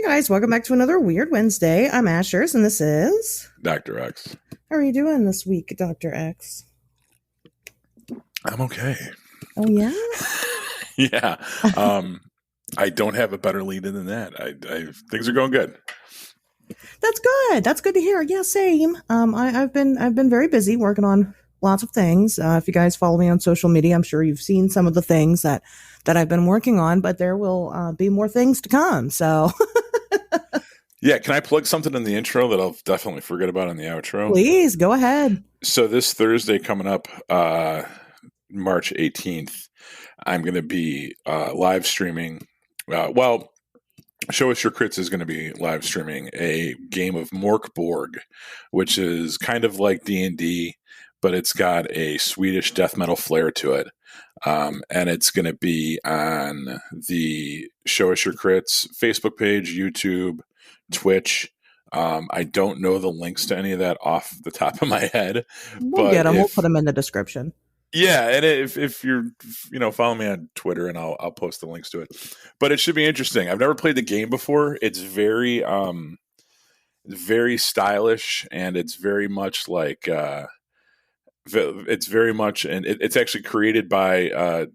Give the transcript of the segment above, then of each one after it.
guys, welcome back to another Weird Wednesday. I'm Ashers, and this is Dr. X. How are you doing this week, Dr. X? I'm okay. Oh, yeah? Yeah. I don't have a better lead in than that. Things are going good. That's good. That's good to hear. Yeah, same. I've been very busy working on lots of things. If you guys follow me on social media, I'm sure you've seen some of the things that I've been working on, but there will be more things to come. So yeah, can I plug something in the intro that I'll definitely forget about in the outro? Please, go ahead. So this Thursday coming up, March 18th, I'm going to be live streaming. Show Us Your Crits is going to be live streaming a game of Mork Borg, which is kind of like D&D, but it's got a Swedish death metal flair to it. And it's going to be on the Show Us Your Crits Facebook page, YouTube, Twitch. I don't know the links to any of that off the top of my head. We'll get them. We'll put them in the description. Yeah, and if you're, follow me on Twitter, and I'll post the links to it. But it should be interesting. I've never played the game before. It's very stylish, and it's very much like it's actually created by a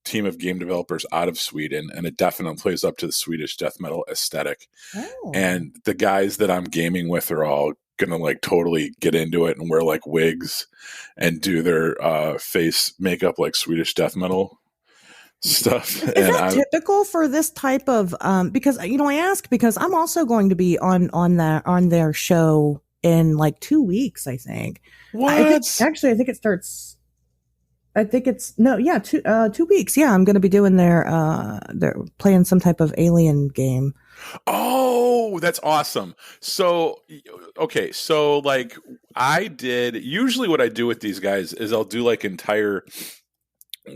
team of game developers out of Sweden, and it definitely plays up to the Swedish death metal aesthetic. Oh. And the guys that I'm gaming with are all gonna like totally get into it and wear like wigs and do their face makeup like Swedish death metal stuff. Is that typical for this type of because I ask because I'm also going to be on their show in like 2 weeks, I think. What? I think it starts. I think it's 2 weeks. Yeah, I'm going to be doing they're playing some type of alien game. Oh, that's awesome. So, okay. So like usually what I do with these guys is I'll do like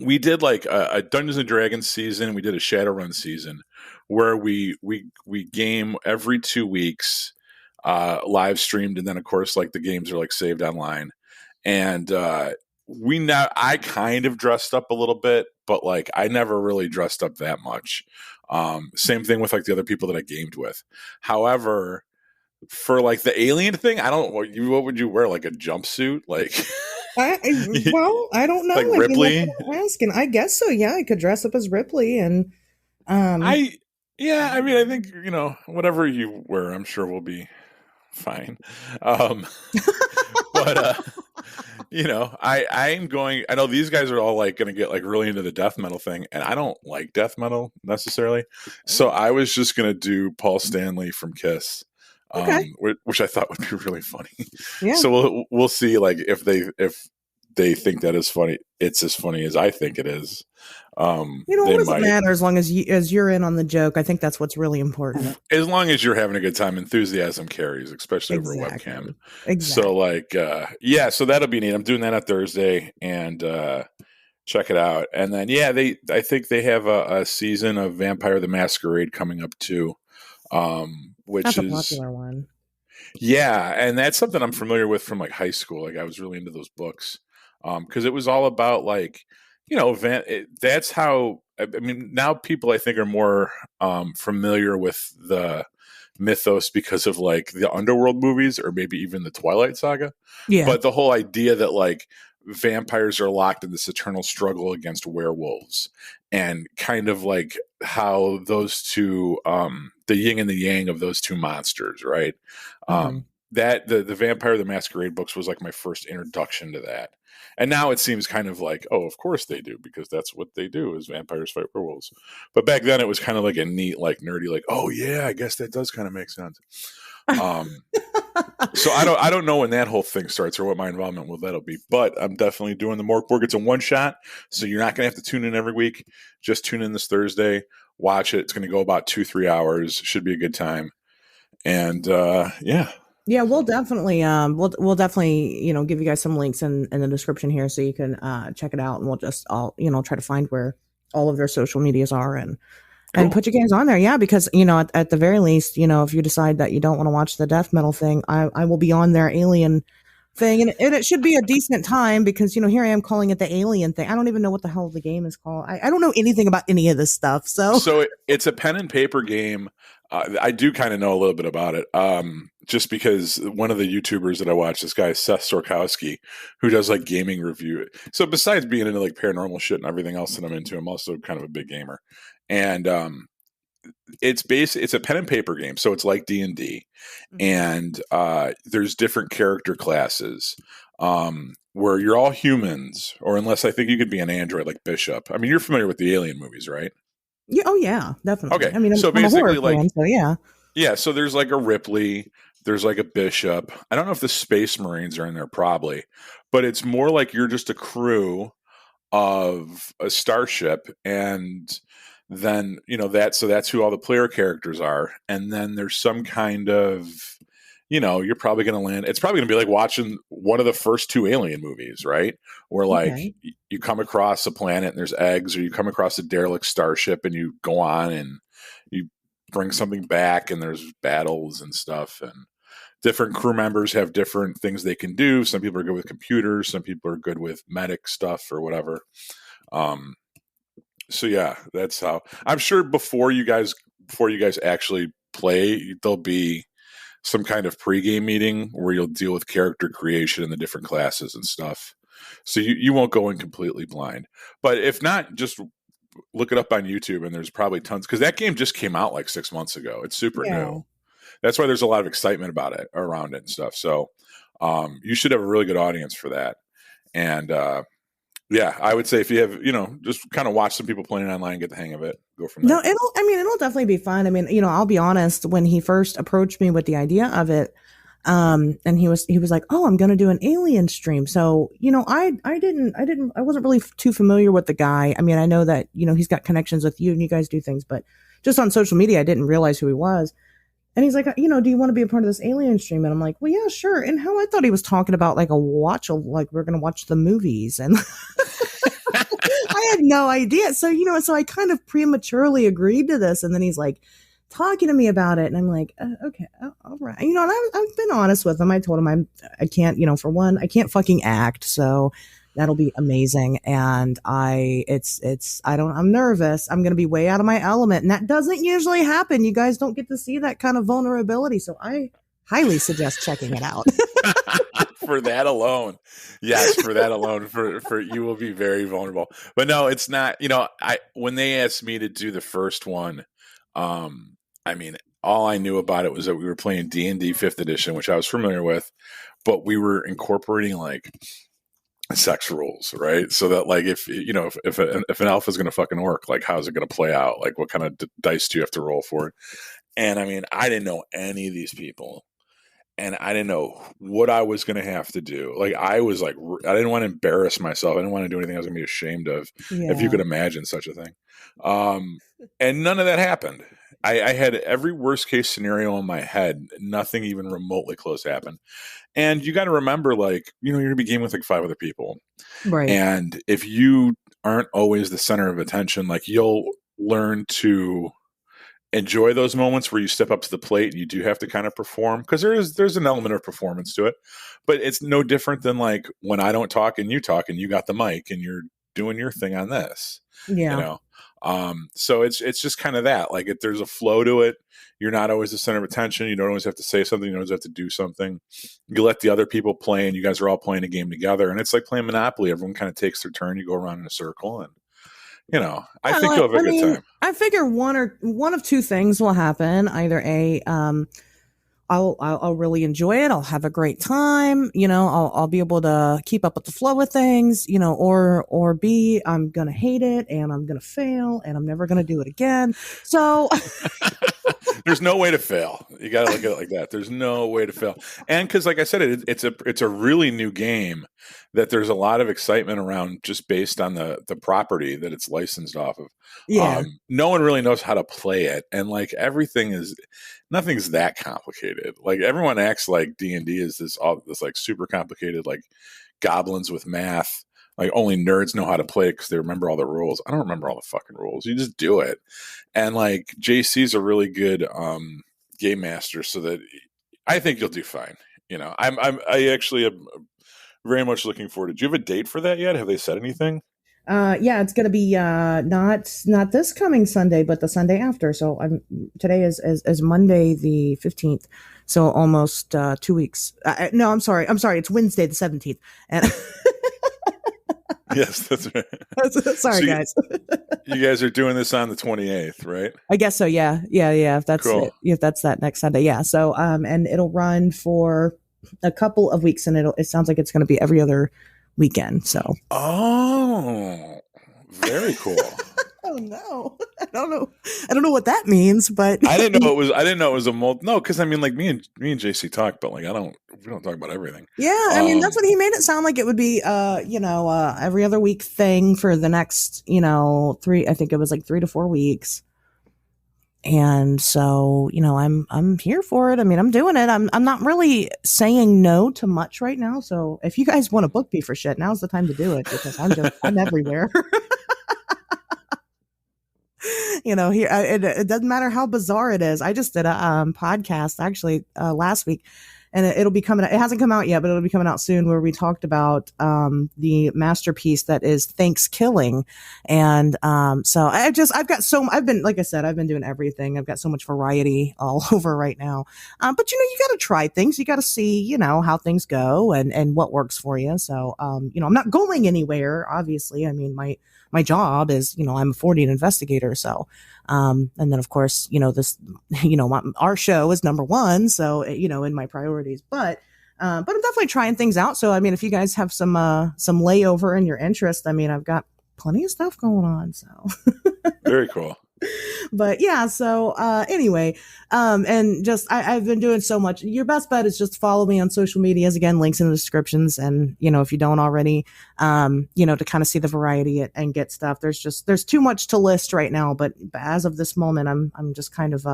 we did like a Dungeons and Dragons season. We did a Shadowrun season where we game every 2 weeks, live streamed. And then of course, like the games are like saved online. And, I kind of dressed up a little bit, but like I never really dressed up that much. Same thing with like the other people that I gamed with. However, for like the alien thing, what would you wear? Like a jumpsuit? Like, I don't know. Like Ripley? Asking. I guess so. Yeah, I could dress up as Ripley and, I think, whatever you wear, I'm sure will be fine. But, I know these guys are all like going to get like really into the death metal thing, and I don't like death metal necessarily. So I was just going to do Paul Stanley from Kiss, which I thought would be really funny. Yeah. So we'll see like if they think that is funny, it's as funny as I think it is. What does it matter as long as you're in on the joke? I think that's what's really important. As long as you're having a good time, enthusiasm carries, especially over webcam. Exactly. So like, so that'll be neat. I'm doing that on Thursday, and check it out. And then I think they have a season of Vampire the Masquerade coming up too, which that's is a popular one. Yeah, and that's something I'm familiar with from like high school. Like I was really into those books because it was all about like. That's how, now people I think are more familiar with the mythos because of like the Underworld movies or maybe even the Twilight Saga. Yeah. But the whole idea that like vampires are locked in this eternal struggle against werewolves and kind of like how those two, the yin and the yang of those two monsters, right? That the Vampire the Masquerade books was like my first introduction to that. And now it seems kind of like, oh, of course they do, because that's what they do is vampires fight werewolves. But back then it was kind of like a neat, like nerdy, like, oh yeah, I guess that does kind of make sense. So I don't know when that whole thing starts or what my involvement with that'll be, but I'm definitely doing the Mork Borg. It's a one shot, so you're not going to have to tune in every week. Just tune in this Thursday, watch it. It's going to go about 2-3 hours. Should be a good time. And Yeah, we'll definitely give you guys some links in the description here so you can check it out, and we'll just try to find where all of their social medias are and put you guys on there. Yeah, because at the very least, if you decide that you don't want to watch the death metal thing, I will be on their alien thing, and it should be a decent time because here I am calling it the alien thing. I don't even know what the hell the game is called. I don't know anything about any of this stuff. So it's a pen and paper game. I do kind of know a little bit about it. Just because one of the YouTubers that I watch, this guy Seth Sorkowski, who does like gaming review. So besides being into like paranormal shit and everything else that I'm into, I'm also kind of a big gamer. And it's a pen and paper game, so it's like D&D, and there's different character classes where you're all humans, or unless I think you could be an android like Bishop. I mean, you're familiar with the Alien movies, right? Yeah, oh yeah, definitely. Okay, I mean, so I'm a horror basically, like, fan, so yeah. yeah, so there's like a Ripley, there's like a Bishop. I don't know if the Space Marines are in there, probably, but it's more like you're just a crew of a starship, and then that's who all the player characters are, and then there's some kind of, you're probably going to land, it's probably going to be like watching one of the first two Alien movies, right, where like Okay. you come across a planet and there's eggs, or you come across a derelict starship and you go on and you bring something back and there's battles and stuff, and different crew members have different things they can do. Some people are good with computers, some people are good with medic stuff or whatever. um so yeah, that's how, I'm sure before you guys actually play, there'll be some kind of pregame meeting where you'll deal with character creation and the different classes and stuff, so you won't go in completely blind. But if not, just look it up on YouTube, and there's probably tons, because that game just came out like 6 months ago. It's super Yeah. new. That's why there's a lot of excitement about it, around it and stuff. So you should have a really good audience for that. And yeah, I would say if you have, just kind of watch some people playing online, get the hang of it, go from No, there. it'll definitely be fun. I mean, I'll be honest, when he first approached me with the idea of it, and he was like, "Oh, I'm going to do an alien stream." So, I wasn't really too familiar with the guy. I mean, I know that, he's got connections with you and you guys do things, but just on social media, I didn't realize who he was. And he's like, "Do you want to be a part of this alien stream?" And I'm like, "Well, yeah, sure." And how I thought he was talking about like like we're going to watch the movies. And I had no idea. So, so I kind of prematurely agreed to this. And then he's like talking to me about it. And I'm like, okay, all right. And I've been honest with him. I told him I can't, for one, I can't fucking act. So that'll be amazing. And I'm nervous. I'm going to be way out of my element. And that doesn't usually happen. You guys don't get to see that kind of vulnerability. So I highly suggest checking it out. For that alone, yes, for that alone, for you will be very vulnerable. But no, it's not. I when they asked me to do the first one, I mean, all I knew about it was that we were playing D&D 5th edition, which I was familiar with, but we were incorporating like sex rules, right? So that like if an alpha is going to fucking work, like how's it going to play out? Like what kind of dice do you have to roll for it? And I mean, I didn't know any of these people, and I didn't know what I was going to have to do. Like I was like, I didn't want to embarrass myself. I didn't want to do anything I was going to be ashamed of, if you Yeah. could imagine such a thing. And none of that happened. I had every worst case scenario in my head. Nothing even remotely close happened. And you got to remember, like, you're going to be gaming with like 5 other people. Right. And if you aren't always the center of attention, like you'll learn to enjoy those moments where you step up to the plate and you do have to kind of perform, because there's an element of performance to it. But it's no different than like when I don't talk and you got the mic and you're doing your thing on this, you Yeah. know. So it's just kind of that, like, there's a flow to it. You're not always the center of attention. You don't always have to say something. You don't always have to do something. You let the other people play, and you guys are all playing a game together. And it's like playing Monopoly. Everyone kind of takes their turn. You go around in a circle, and I think Well, you'll have a good time. I figure one of two things will happen. Either I'll really enjoy it. I'll have a great time. I'll be able to keep up with the flow of things. Or B, I'm gonna hate it and I'm gonna fail and I'm never gonna do it again. So There's no way to fail. You got to look at it like that. There's no way to fail. And because, like I said, it's a really new game that there's a lot of excitement around, just based on the property that it's licensed off of. yeah, No one really knows how to play it, and like nothing's that complicated. Like everyone acts like D&D is this like super complicated, like goblins with math. Like only nerds know how to play it because they remember all the rules. I don't remember all the fucking rules. You just do it. And like JC's a really good game master, so that I think you'll do fine. I actually am very much looking forward to. Do you have a date for that yet? Have they said anything? Yeah, it's gonna be not this coming Sunday, but the Sunday after. So I'm today is Monday the 15th. So almost 2 weeks. No, I'm sorry. It's Wednesday the 17th. And Yes, that's right. sorry, So guys. you guys are doing this on the 28th, right? I guess so. Yeah, yeah. If that's Cool. it, if that's that next Sunday, yeah. So and it'll run for a couple of weeks, and it sounds like it's going to be every other weekend. So. Oh, very cool. Oh no, I don't know. I don't know what that means, but I didn't know it was. I didn't know it was a No, because I mean, like me and JC talk, but like we don't talk about everything. Yeah, I mean that's what he made it sound like. It would be every other week thing for the next three. I think it was like 3 to 4 weeks. And so I'm here for it. I mean I'm doing it. I'm not really saying no to much right now. So if you guys want to book me for shit, now's the time to do it because I'm everywhere. Here it doesn't matter how bizarre it is. I just did a podcast actually last week, and it'll be coming. It hasn't come out yet, but it'll be coming out soon. Where we talked about the masterpiece that is Thanksgiving, and so I've been like I said, I've been doing everything. I've got so much variety all over right now. But you got to try things. You got to see how things go and what works for you. So I'm not going anywhere. Obviously, I mean my job is, I'm a 40 investigator. So, and then of course, this, our show is number one. So, in my priorities, but I'm definitely trying things out. So, I mean, if you guys have some layover in your interest, I mean, I've got plenty of stuff going on. So very cool. But yeah, so anyway, and just I've been doing so much. Your best bet is just follow me on social medias. Again, links in the descriptions, and if you don't already, to kind of see the variety and get stuff. There's too much to list right now, but as of this moment, I'm just kind of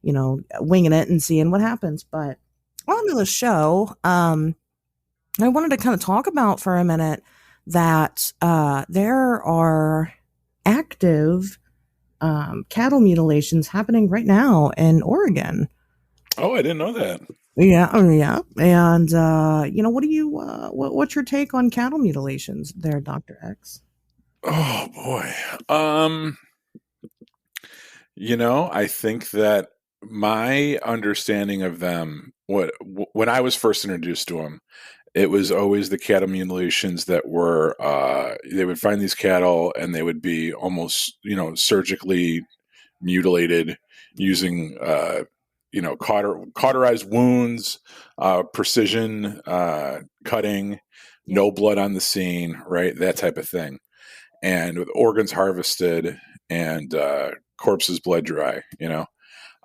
winging it and seeing what happens. But on to the show, I wanted to kind of talk about for a minute that there are active cattle mutilations happening right now in Oregon. Oh, I didn't know that. Yeah, yeah. And what do you what's your take on cattle mutilations there, Dr. X? Oh boy. I think that my understanding of them, when I was first introduced to them, it was always the cattle mutilations that were they would find these cattle and they would be almost surgically mutilated using cauterized wounds, precision cutting, no blood on the scene, right, that type of thing, and with organs harvested and corpses bled dry,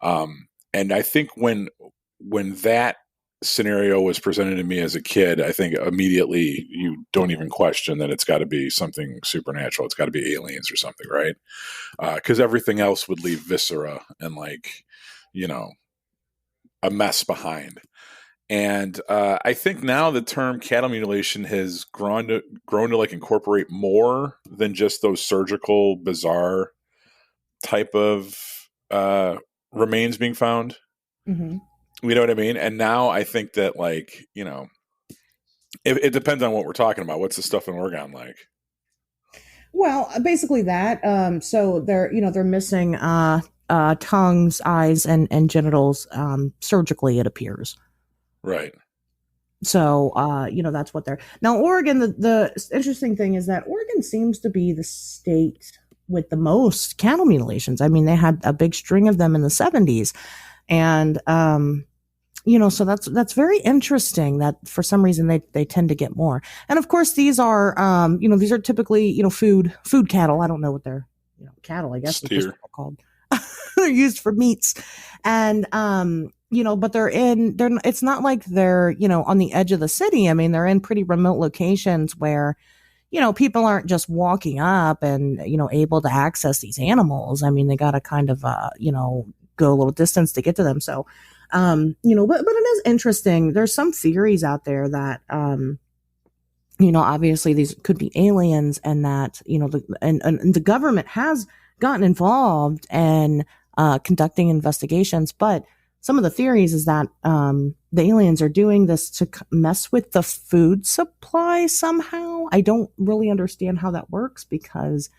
and I think when that scenario was presented to me as a kid, I think immediately you don't even question that it's got to be something supernatural. It's got to be aliens or something, right? Because everything else would leave viscera and a mess behind. And I think now the term cattle mutilation has grown to like incorporate more than just those surgical, bizarre type of remains being found. Mm-hmm. You know what I mean? And now I think that it depends on what we're talking about. What's the stuff in Oregon like? Well, basically that. So they're missing tongues, eyes, and genitals surgically, it appears. Right. So that's what they're now. Oregon. The interesting thing is that Oregon seems to be the state with the most cattle mutilations. I mean, they had a big string of them in the 70s, and so that's very interesting that for some reason they tend to get more. And of course these are these are typically food cattle. I don't know what they're cattle, I guess steer. What called. They're used for meats, and but they're it's not like they're on the edge of the city. I mean, they're in pretty remote locations where people aren't just walking up and able to access these animals. I mean, they got to kind of go a little distance to get to them. So but it is interesting. There's some theories out there that, obviously these could be aliens, and that, and the government has gotten involved in conducting investigations. But some of the theories is that, the aliens are doing this to mess with the food supply somehow. I don't really understand how that works because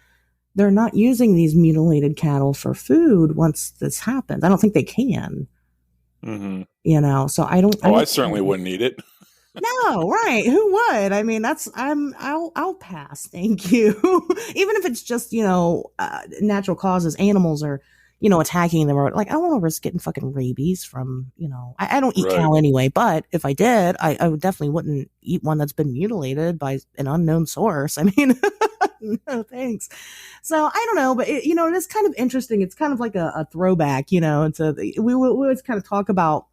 they're not using these mutilated cattle for food once this happens. I don't think they can. Mm-hmm. So I don't. I certainly wouldn't eat it. No, right? Who would? I mean, I'll pass. Thank you. Even if it's just natural causes, animals are attacking them, or like I don't want to risk getting fucking rabies from I don't eat cow anyway, but if I did, I would definitely wouldn't eat one that's been mutilated by an unknown source. I mean, no thanks. So I don't know, but it is kind of interesting. It's kind of like a throwback, we always kind of talk about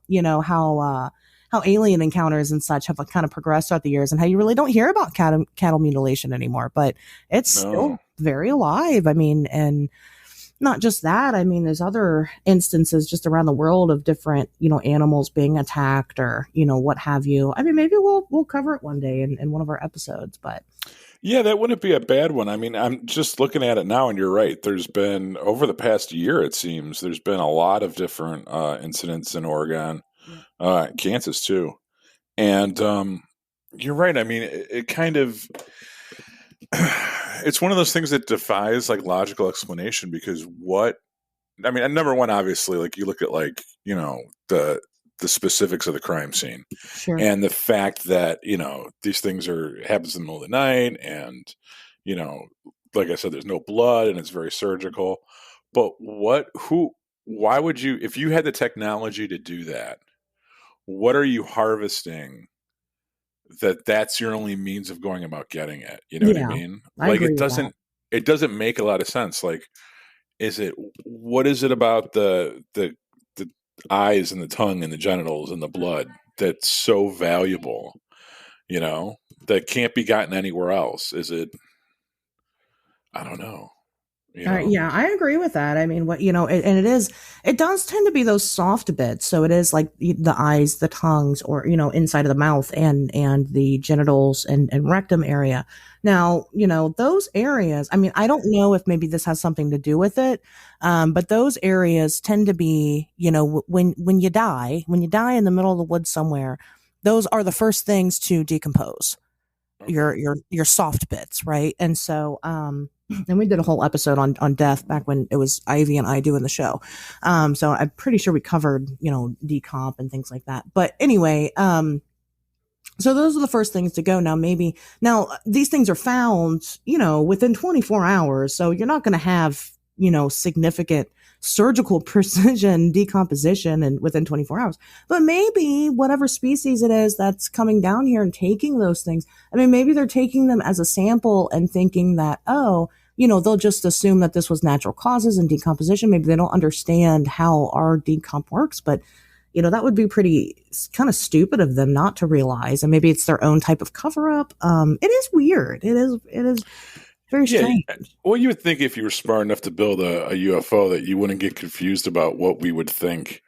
how alien encounters and such have kind of progressed throughout the years, and how you really don't hear about cattle mutilation anymore, but it's still very alive. I mean, and not just that. I mean, there's other instances just around the world of different, animals being attacked or, what have you. I mean, maybe we'll cover it one day in one of our episodes, but. Yeah, that wouldn't be a bad one. I mean, I'm just looking at it now, and you're right. There's been, over the past year, it seems, there's been a lot of different incidents in Oregon, Kansas too. And you're right. I mean, it kind of, it's one of those things that defies like logical explanation, because number one, obviously, like you look at like, the specifics of the crime scene, sure. And the fact that, these things happens in the middle of the night, and, like I said, there's no blood and it's very surgical. But why would you, if you had the technology to do that, what are you harvesting that's your only means of going about getting it? You know what I mean? Like it doesn't make a lot of sense. Like, what is it about the eyes and the tongue and the genitals and the blood that's so valuable, that can't be gotten anywhere else? Is it, I don't know. Yeah, I agree with that. I mean, it does tend to be those soft bits. So it is like the eyes, the tongues, or, inside of the mouth and the genitals and rectum area. Now, those areas, I mean, I don't know if maybe this has something to do with it. But those areas tend to be, when you die in the middle of the woods somewhere, those are the first things to decompose. Okay. Your soft bits. Right. And so, and we did a whole episode on death back when it was Ivy and I doing the show. So I'm pretty sure we covered, decomp and things like that. But anyway, so those are the first things to go. Now, these things are found, within 24 hours. So you're not going to have, significant surgical precision decomposition and within 24 hours. But maybe whatever species it is that's coming down here and taking those things, I mean, maybe they're taking them as a sample and thinking that, they'll just assume that this was natural causes and decomposition. Maybe they don't understand how our decomp works, but that would be pretty kind of stupid of them not to realize. And maybe it's their own type of cover up. It is weird. It is very strange. Yeah. Well, you would think if you were smart enough to build a UFO that you wouldn't get confused about what we would think,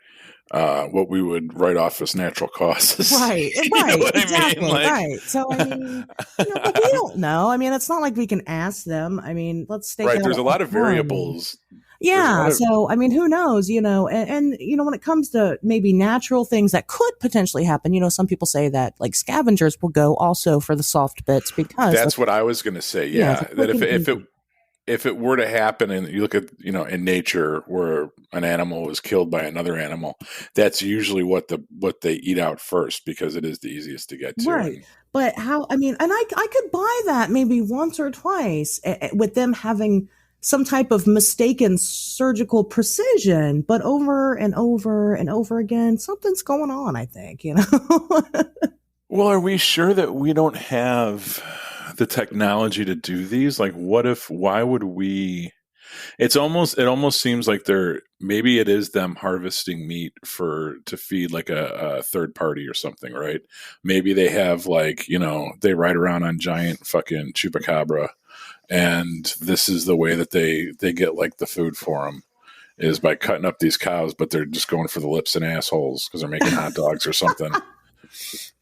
what we would write off as natural causes. Right. Exactly. I mean? Right. So, I mean, but we don't know. I mean, it's not like we can ask them. I mean, let's stay. Right. There's a lot of variables. Yeah. So, I mean, who knows, and when it comes to maybe natural things that could potentially happen, some people say that like scavengers will go also for the soft bits because that's what I was going to say. Yeah. That if it were to happen and you look at, in nature where an animal is killed by another animal, that's usually what they eat out first because it is the easiest to get to. Right. But and I could buy that maybe once or twice with them having some type of mistaken surgical precision, but over and over and over again, something's going on, I think, Well, are we sure that we don't have the technology to do these? Like, why would we? It almost seems like maybe it is them harvesting meat to feed like a third party or something, right? Maybe they have like, they ride around on giant fucking chupacabra, and this is the way that they get like the food for them is by cutting up these cows, but they're just going for the lips and assholes because they're making hot dogs or something.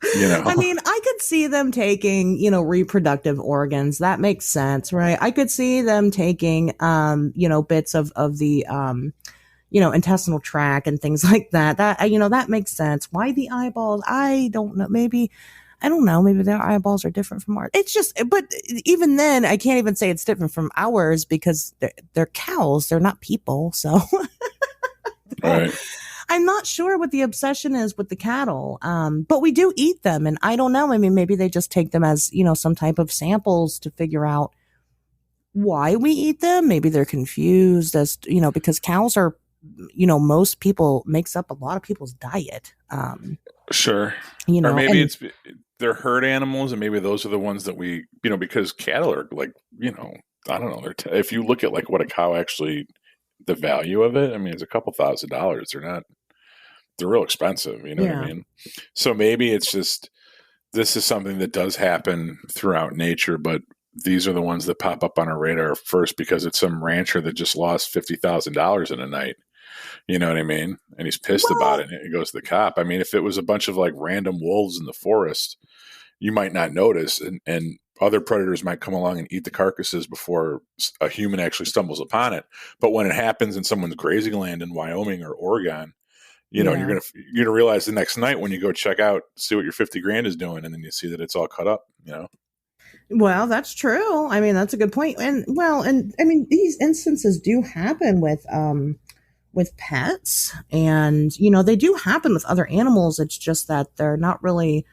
I mean, I could see them taking, reproductive organs. That makes sense, right? I could see them taking, bits of the, intestinal tract and things like that. That makes sense. Why the eyeballs? I don't know. Maybe, I don't know. Maybe their eyeballs are different from ours. It's just, but even then, I can't even say it's different from ours because they're cows. They're not people. So Right. I'm not sure what the obsession is with the cattle. But we do eat them, and I don't know. I mean, maybe they just take them as, some type of samples to figure out why we eat them. Maybe they're confused as, because cows are, most people makes up a lot of people's diet. Sure. Or maybe they're herd animals, and maybe those are the ones that we, because cattle are like, I don't know. If you look at like what a cow actually, the value of it, I mean, it's a couple $1,000s. They're real expensive. You know what I mean? So maybe it's just, this is something that does happen throughout nature, but these are the ones that pop up on our radar first because it's some rancher that just lost $50,000 in a night. You know what I mean? And he's pissed about it. And he goes to the cop. I mean, if it was a bunch of like random wolves in the forest, you might not notice. And other predators might come along and eat the carcasses before a human actually stumbles upon it. But when it happens in someone's grazing land in Wyoming or Oregon, you're gonna realize the next night when you go check out, see what your 50 grand is doing, and then you see that it's all cut up. Well, that's true. I mean, that's a good point. And I mean, these instances do happen with pets, and they do happen with other animals. It's just that they're not really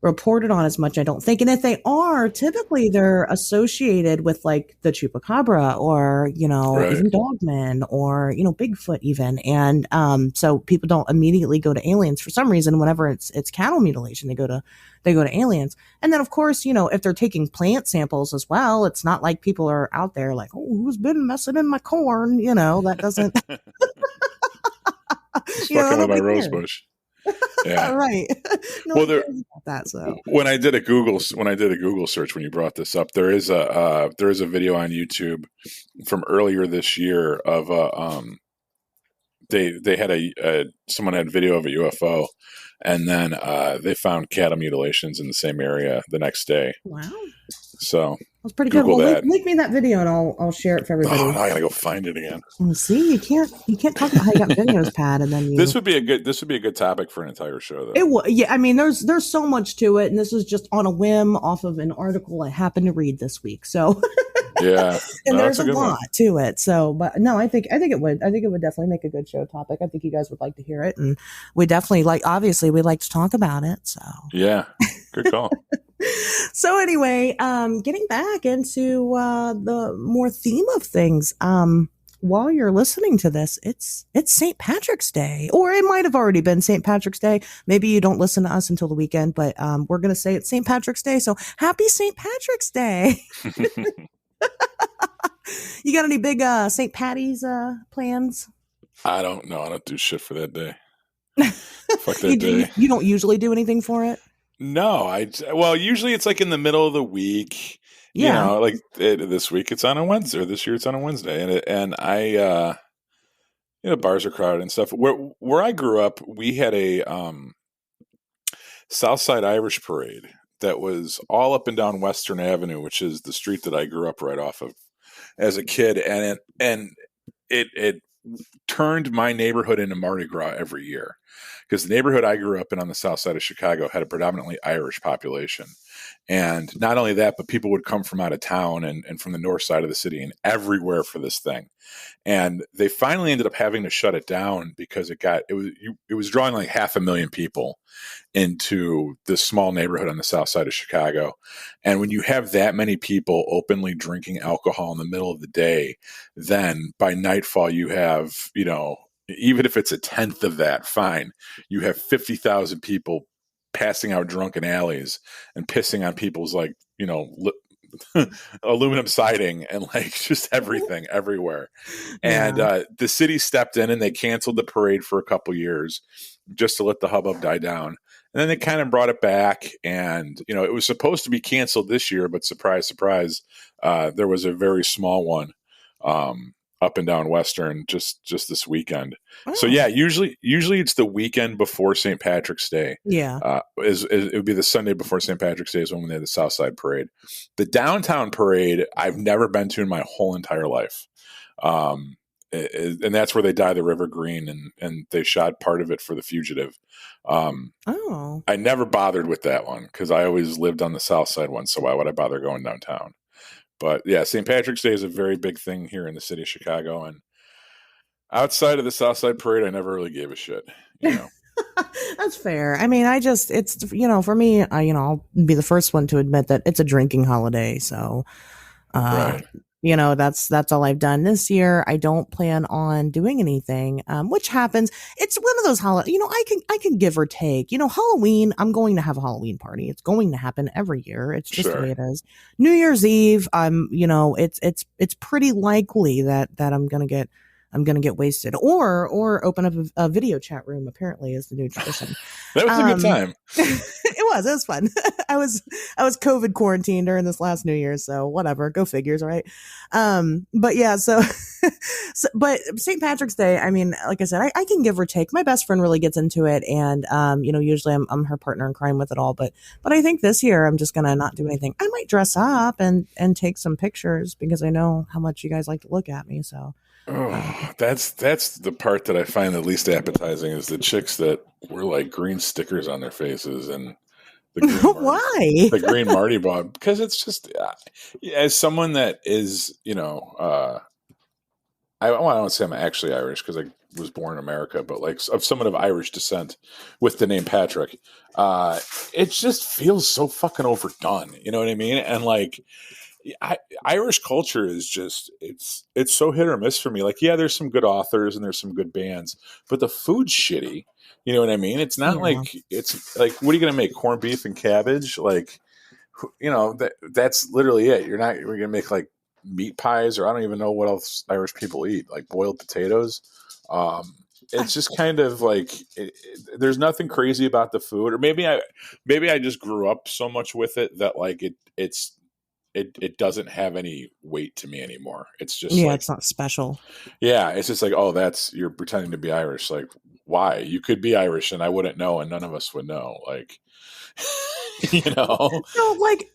reported on as much, I don't think. And if they are, typically they're associated with like the chupacabra or, Right. even dogmen or, Bigfoot even. And so people don't immediately go to aliens for some reason. Whenever it's cattle mutilation, they go to aliens. And then of course, if they're taking plant samples as well, it's not like people are out there like, oh, who's been messing in my corn? That doesn't fucking with my rose bush. Yeah. Right. No, well, that, so when I did a Google search, when you brought this up, there is a video on YouTube from earlier this year of they had someone had video of a UFO, and then they found cattle mutilations in the same area the next day. Wow. So that's pretty good. Well, link me that video and I'll share it for everybody. Oh, I gotta go find it again. See, you can't talk about how you got videos, Pat, and then this would be a good topic for an entire show, though. It would, yeah. I mean, there's so much to it, and this is just on a whim off of an article I happened to read this week. So yeah, and there's a lot to it. So, but no, I think it would definitely make a good show topic. I think you guys would like to hear it, and we definitely obviously we like to talk about it. So yeah, good call. So anyway, getting back into the more theme of things, while you're listening to this, it's St. Patrick's Day, or it might have already been St. Patrick's Day. Maybe you don't listen to us until the weekend, but we're going to say it's St. Patrick's Day. So happy St. Patrick's Day. You got any big St. Patty's plans? I don't know. I don't do shit for that day. Fuck that day. You don't usually do anything for it? No, usually it's like in the middle of the week. Yeah. Like this week it's on a Wednesday, or this year it's on a Wednesday, and I, bars are crowded and stuff. Where I grew up, we had a Southside Irish parade that was all up and down Western Avenue, which is the street that I grew up right off of as a kid, and it turned my neighborhood into Mardi Gras every year, because the neighborhood I grew up in on the south side of Chicago had a predominantly Irish population. And not only that, but people would come from out of town and from the north side of the city and everywhere for this thing. And they finally ended up having to shut it down because it was drawing like 500,000 people into this small neighborhood on the south side of Chicago. And when you have that many people openly drinking alcohol in the middle of the day, then by nightfall you have, even if it's a tenth of that, fine, you have 50,000 people passing out drunk in alleys and pissing on people's aluminum siding and like just everything everywhere. And the city stepped in and they canceled the parade for a couple years just to let the hubbub die down. And then they kind of brought it back, and it was supposed to be canceled this year, but surprise, surprise, there was a very small one up and down Western just this weekend. Oh. So yeah, usually it's the weekend before St. Patrick's Day. Yeah, it would be the Sunday before St. Patrick's Day is when they had the Southside Parade. The downtown parade I've never been to in my whole entire life. and that's where they dye the river green, and they shot part of it for The Fugitive. Oh, I never bothered with that one because I always lived on the south side one, so why would I bother going downtown? But yeah, St. Patrick's Day is a very big thing here in the city of Chicago, and outside of the South Side Parade, I never really gave a shit. You know, that's fair. I mean, it's for me, I'll be the first one to admit that it's a drinking holiday. So, right? that's all I've done this year. I don't plan on doing anything, which happens. It's one of those holidays. I can give or take. Halloween. I'm going to have a Halloween party. It's going to happen every year. It's just the way it is. New Year's Eve. It's pretty likely that I'm gonna get wasted or open up a video chat room. Apparently, is the new tradition. That was a good time. It was fun. I was COVID quarantined during this last New Year's, so whatever. Go figures, right? But yeah, but St. Patrick's Day. I mean, like I said, I can give or take. My best friend really gets into it, and usually I'm her partner in crime with it all. But I think this year I'm just gonna not do anything. I might dress up and take some pictures because I know how much you guys like to look at me. So. Oh, that's the part that I find the least appetizing is the chicks that wear like green stickers on their faces and the green why the green Mardi Gras, because it's just as someone that is I don't say I'm actually Irish because I was born in America, but like of someone of Irish descent with the name Patrick, it just feels so fucking overdone. You know what I mean? And like. Irish culture is just it's so hit or miss for me. Like, yeah, there's some good authors and there's some good bands, but the food's shitty. You know what I mean? It's not like it's like, what are you going to make? Corned beef and cabbage? Like, that's literally it. We're going to make like meat pies, or I don't even know what else Irish people eat, like boiled potatoes. It's just kind of like there's nothing crazy about the food, or maybe I just grew up so much with it that like it doesn't have any weight to me anymore. It's just it's not special. Yeah, it's just like, oh, you're pretending to be Irish. Like, why? You could be Irish and I wouldn't know, and none of us would know. Like, So like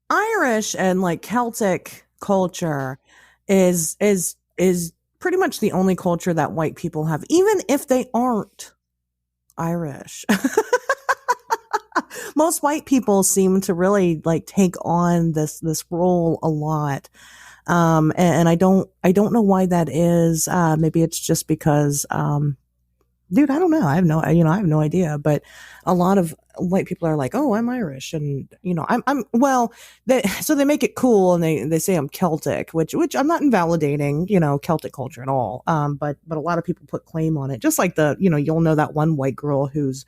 Irish and like Celtic culture is pretty much the only culture that white people have, even if they aren't Irish. Most white people seem to really like take on this role a lot. And I don't know why that is. Maybe it's just because, dude, I don't know. I have no idea, but a lot of white people are like, oh, I'm Irish. And, so they make it cool and they say I'm Celtic, which I'm not invalidating, Celtic culture at all. But a lot of people put claim on it. Just like you'll know that one white girl who's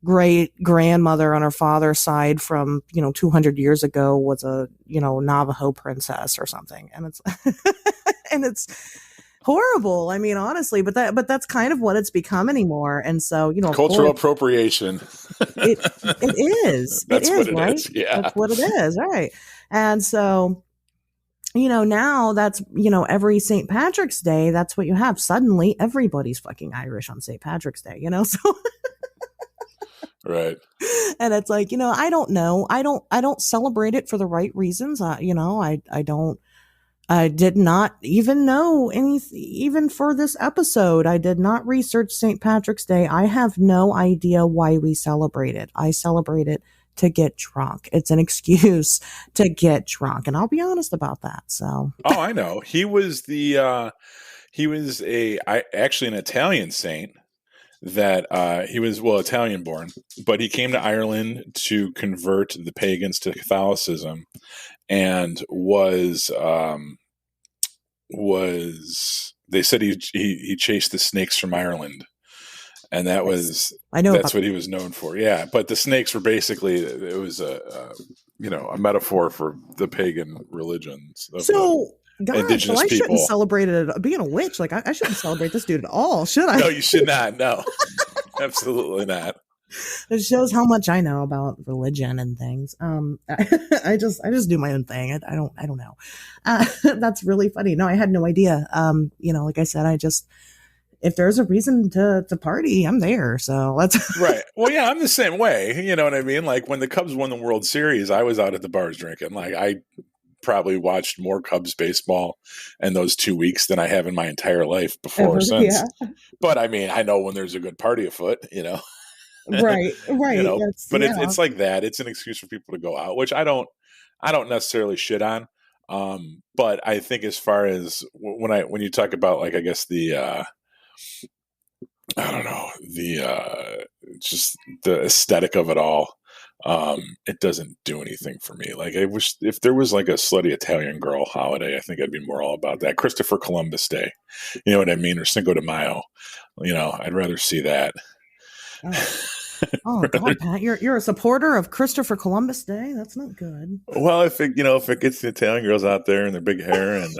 great grandmother on her father's side from 200 years ago was a Navajo princess or something, and it's and it's horrible. I mean, honestly, but that's kind of what it's become anymore. And so cultural appropriation. It is. That's what it right? is. Yeah, that's what it is. Right. And so now that's every St. Patrick's Day, that's what you have. Suddenly everybody's fucking Irish on St. Patrick's Day. So. Right. And it's like, I don't know. I don't celebrate it for the right reasons. I did not even know anything, even for this episode. I did not research St. Patrick's Day. I have no idea why we celebrate it. I celebrate it to get drunk. It's an excuse to get drunk. And I'll be honest about that. So. Oh, I know. He was actually an Italian saint. That he was Italian born, but he came to Ireland to convert the pagans to Catholicism, and was they said he chased the snakes from Ireland, and that's what he was known for. Yeah, but the snakes were basically, it was a metaphor for the pagan religions. God, so I shouldn't celebrate it being a witch. Like I shouldn't celebrate this dude at all, should I? No, you should not. No, absolutely not. It shows how much I know about religion and things. I just do my own thing. I don't know. That's really funny. No, I had no idea. Like I said, if there's a reason to party, I'm there. So let's right. Well, yeah, I'm the same way. You know what I mean? Like when the Cubs won the World Series, I was out at the bars drinking. Like probably watched more Cubs baseball in those 2 weeks than I have in my entire life before or since. Yeah. But I mean, I know when there's a good party afoot, Right. Right. That's but yeah. it's like that. It's an excuse for people to go out, which I don't necessarily shit on. But I think as far as when you talk about, like, I guess I don't know, just the aesthetic of it all. It doesn't do anything for me. Like, I wish if there was like a slutty Italian girl holiday, I think I'd be more all about that. Christopher Columbus Day, you know what I mean, or Cinco de Mayo. I'd rather see that. Oh God, Pat, you're a supporter of Christopher Columbus Day. That's not good. Well, if it gets the Italian girls out there and their big hair and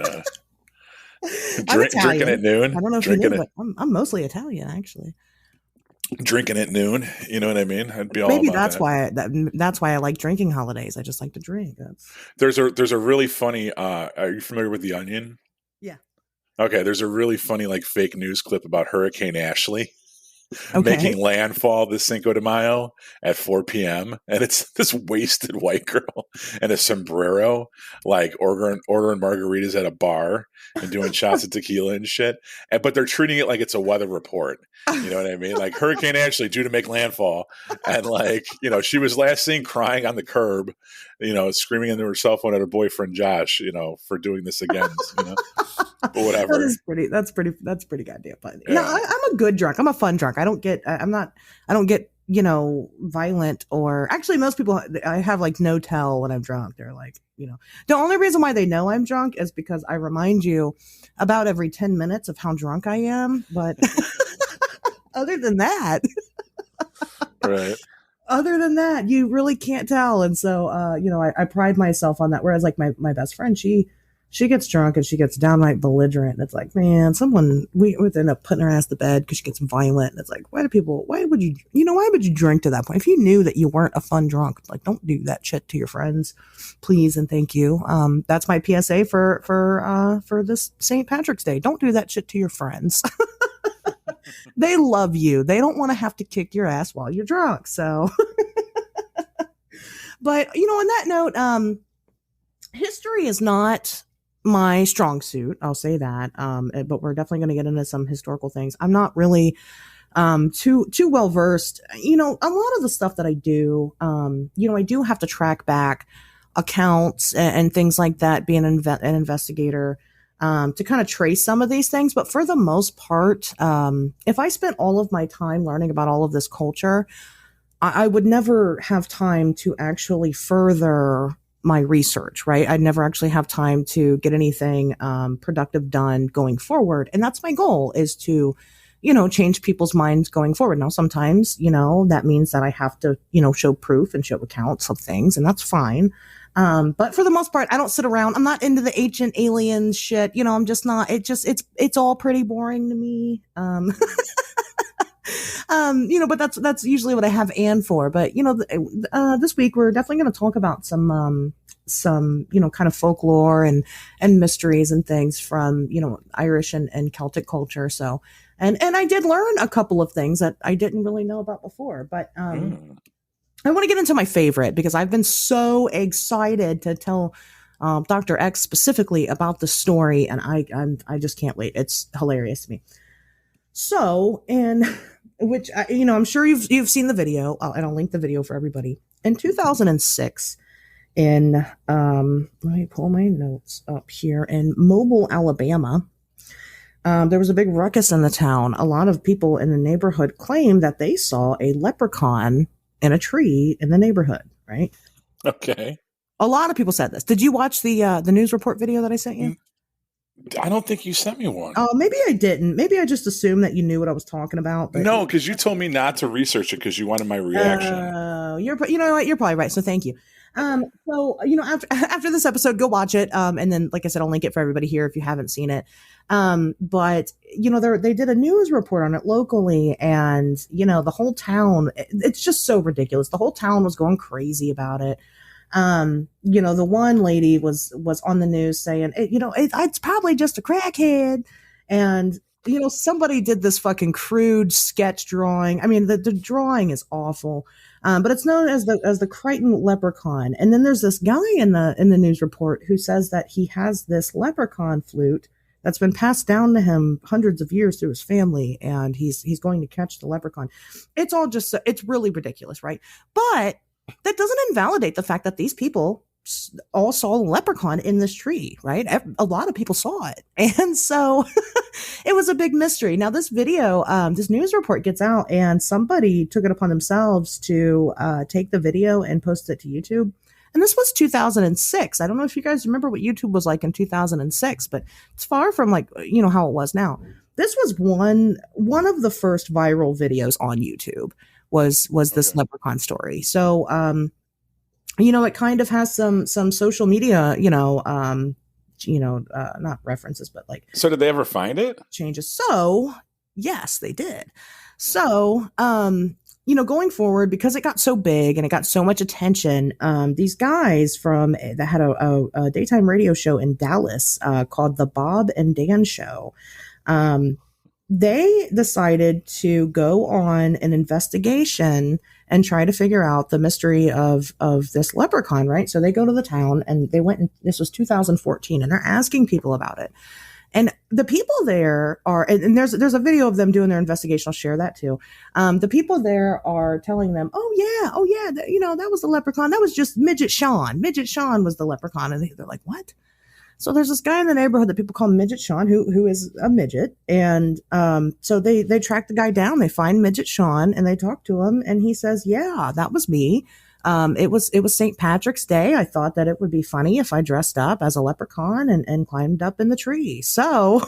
drinking at noon, I don't know if you knew, but I'm mostly Italian, actually. Drinking at noon, you know what I mean? I'd be all Maybe about that's why I like drinking holidays. I just like to drink. There's a really funny. Are you familiar with The Onion? Yeah. Okay, there's a really funny like fake news clip about Hurricane Ashley. Okay. Making landfall this Cinco de Mayo at 4 p.m. And it's this wasted white girl and a sombrero, like ordering margaritas at a bar and doing shots of tequila and shit. But they're treating it like it's a weather report. You know what I mean? Like, Hurricane Ashley due to make landfall. And like, she was last seen crying on the curb, screaming into her cell phone at her boyfriend Josh, for doing this again. But whatever. That's pretty goddamn funny. Yeah. No, I'm a good drunk. I'm a fun drunk. I don't get violent, or actually most people, I have like no tell when I'm drunk. They're like, the only reason why they know I'm drunk is because I remind you about every 10 minutes of how drunk I am. But other than that, right. Other than that, you really can't tell. And so, I pride myself on that. Whereas like my best friend, she gets drunk and she gets downright belligerent. And it's like, man, we would end up putting her ass to bed because she gets violent. And it's like, why would you drink to that point? If you knew that you weren't a fun drunk, like, don't do that shit to your friends, please. And thank you. That's my PSA for this St. Patrick's Day. Don't do that shit to your friends. They love you. They don't want to have to kick your ass while you're drunk. So, but on that note, history is not my strong suit. I'll say that. But we're definitely going to get into some historical things. I'm not really too well versed. A lot of the stuff that I do, I do have to track back accounts and things like that, being an investigator, to kind of trace some of these things. But for the most part, if I spent all of my time learning about all of this culture, I would never have time to actually further my research, right? I'd never actually have time to get anything productive done going forward. And that's my goal, is to, change people's minds going forward. Now, sometimes, that means that I have to, show proof and show accounts of things, and that's fine. But for the most part, I don't sit around. I'm not into the ancient aliens shit. I'm just not. It's all pretty boring to me. But that's usually what I have Anne for. But this week we're definitely going to talk about some kind of folklore and mysteries and things from Irish and Celtic culture. So and I did learn a couple of things that I didn't really know about before. But I want to get into my favorite, because I've been so excited to tell Dr. X specifically about the story, and I just can't wait. It's hilarious to me. So, which I'm sure you've seen the video, and I'll link the video for everybody. In 2006, let me pull my notes up here, in Mobile, Alabama, there was a big ruckus in the town. A lot of people in the neighborhood claimed that they saw a leprechaun in a tree in the neighborhood, right? Okay. A lot of people said this. Did you watch the news report video that I sent you? I don't think you sent me one. Oh, maybe I didn't. Maybe I just assumed that you knew what I was talking about. But no, because you told me not to research it because you wanted my reaction. You know what? You're probably right. So thank you. So after this episode, go watch it. And then, like I said, I'll link it for everybody here if you haven't seen it. But they did a news report on it locally, and the whole town. It's just so ridiculous. The whole town was going crazy about it. The one lady was on the news saying, it's probably just a crackhead. And somebody did this fucking crude sketch drawing. I mean, the drawing is awful. But it's known as the Crichton leprechaun. And then there's this guy in the news report who says that he has this leprechaun flute that's been passed down to him hundreds of years through his family, and he's going to catch the leprechaun. It's all just it's really ridiculous, right? But that doesn't invalidate the fact that these people all saw the leprechaun in this tree, right? A lot of people saw it. And so it was a big mystery. Now, this video, this news report gets out, and somebody took it upon themselves to take the video and post it to YouTube. And this was 2006. I don't know if you guys remember what YouTube was like in 2006, but it's far from like, how it was now. This was one of the first viral videos on YouTube was this leprechaun story. So, it kind of has some social media, not references, but like. So did they ever find it? Changes. So yes, they did. So, going forward, because it got so big and it got so much attention, these guys that had a daytime radio show in Dallas called The Bob and Dan Show, they decided to go on an investigation and try to figure out the mystery of this leprechaun, right? So they go to the town, and they went, and this was 2014, and they're asking people about it. And the people there are, and there's a video of them doing their investigation. I'll share that too. The people there are telling them, oh yeah, that was the leprechaun. That was just Midget Sean. Midget Sean was the leprechaun. And they're like, what? So there's this guy in the neighborhood that people call Midget Sean, who is a midget. And so they track the guy down. They find Midget Sean, and they talk to him. And he says, yeah, that was me. It was St. Patrick's Day. I thought that it would be funny if I dressed up as a leprechaun and climbed up in the tree. So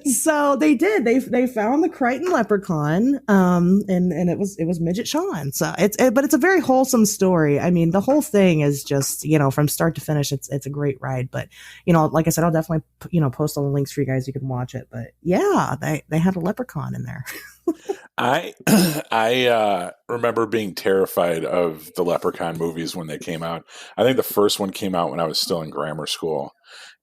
so they did. They found the Crichton leprechaun, and it was Midget Sean. So but it's a very wholesome story. I mean, the whole thing is just, from start to finish, it's a great ride. But like I said, I'll definitely post all the links for you guys. You can watch it. But yeah, they had a leprechaun in there. I remember being terrified of the Leprechaun movies when they came out. I think the first one came out when I was still in grammar school,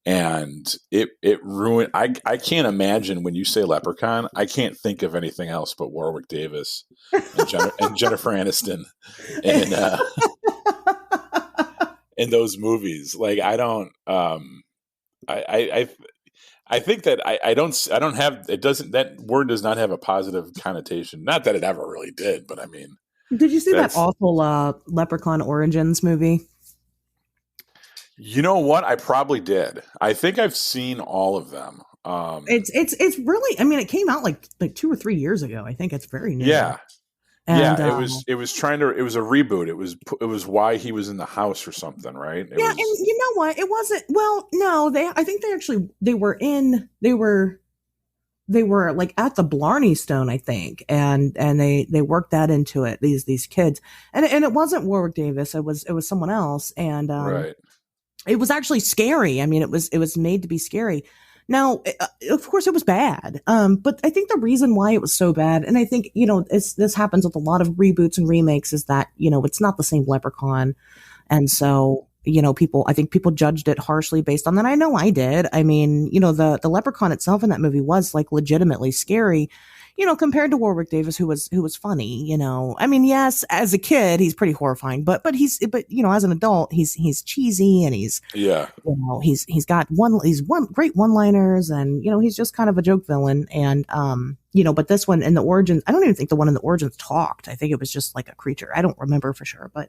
and it ruined. I can't imagine, when you say Leprechaun, I can't think of anything else but Warwick Davis and Jennifer Aniston in those movies. Like, I don't. I think that I don't have, it doesn't, that word does not have a positive connotation. Not that it ever really did, but I mean. Did you see that awful Leprechaun Origins movie? You know what? I probably did. I think I've seen all of them. It's really, I mean, it came out like 2 or 3 years ago. I think it's very new. Yeah. And, it was a reboot. It was why he was in the house or something, right? And you know what? It wasn't, well, no, I think they were like at the Blarney Stone, I think. And they worked that into it, these kids. And it wasn't Warwick Davis. It was someone else. And, right. It was actually scary. I mean, it was made to be scary. Now, of course, it was bad. But I think the reason why it was so bad, and I think, this happens with a lot of reboots and remakes, is that, it's not the same Leprechaun. And so, I think people judged it harshly based on that. I know I did. I mean, the Leprechaun itself in that movie was like legitimately scary, compared to Warwick Davis, who was funny, I mean, yes, as a kid, he's pretty horrifying, but as an adult, he's cheesy, and he's got great one-liners, and, he's just kind of a joke villain. And, but this one in the Origins, I don't even think the one in the Origins talked. I think it was just like a creature. I don't remember for sure, but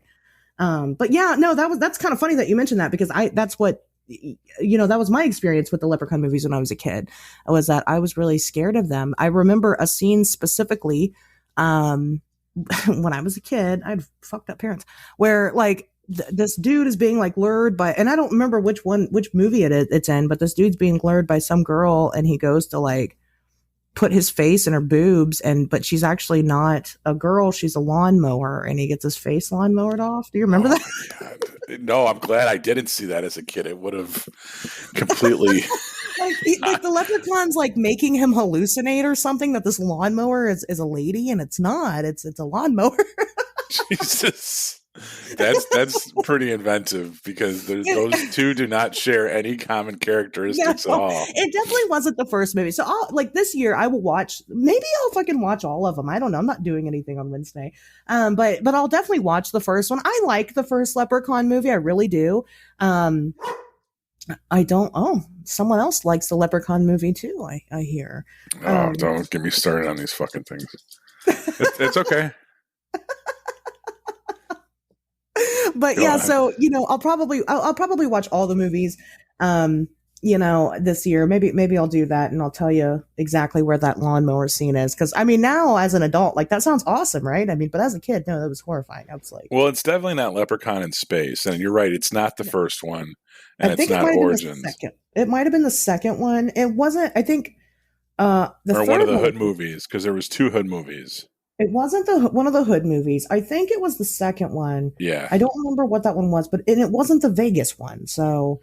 yeah, no, that's kind of funny that you mentioned that, because that's what, that was my experience with the Leprechaun movies when I was a kid, was that I was really scared of them. I remember a scene specifically, when I was a kid, I had fucked up parents, where like this dude is being like lured by, and I don't remember which movie it's in, but this dude's being lured by some girl, and he goes to like put his face in her boobs, but she's actually not a girl, she's a lawnmower, and he gets his face lawnmowered off. Do you remember that? God. No, I'm glad I didn't see that as a kid. It would have completely like the Leprechaun's like making him hallucinate or something, that this lawnmower is a lady, and it's not. It's a lawnmower. Jesus. That's pretty inventive because those two do not share any common No, characteristics at all. it definitely wasn't the first movie. So I'll like this year I will watch, maybe I'll fucking watch all of them. I don't know. I'm not doing anything on Wednesday. But I'll definitely watch the first one. I like the first Leprechaun movie. I really do. Um I don't someone else likes the Leprechaun movie too, I hear. Oh, don't get me started on these fucking things. It's okay. But Go yeah, on. so I'll probably watch all the movies this year. Maybe I'll do that and I'll tell you exactly where that lawnmower scene is, cuz I mean now as an adult like that sounds awesome, right? I mean, but as a kid, no, that was horrifying. I was like, Well, it's definitely not Leprechaun in Space, and you're right. It's not the yeah. first one, I and it's think it not might have been the Origins second. It might have been the second one. It wasn't, I think the or one of third the one. Hood movies because there was two Hood movies. It wasn't the one of the Hood movies. I think it was the second one. Yeah. I don't remember what that one was, but it wasn't the Vegas one. So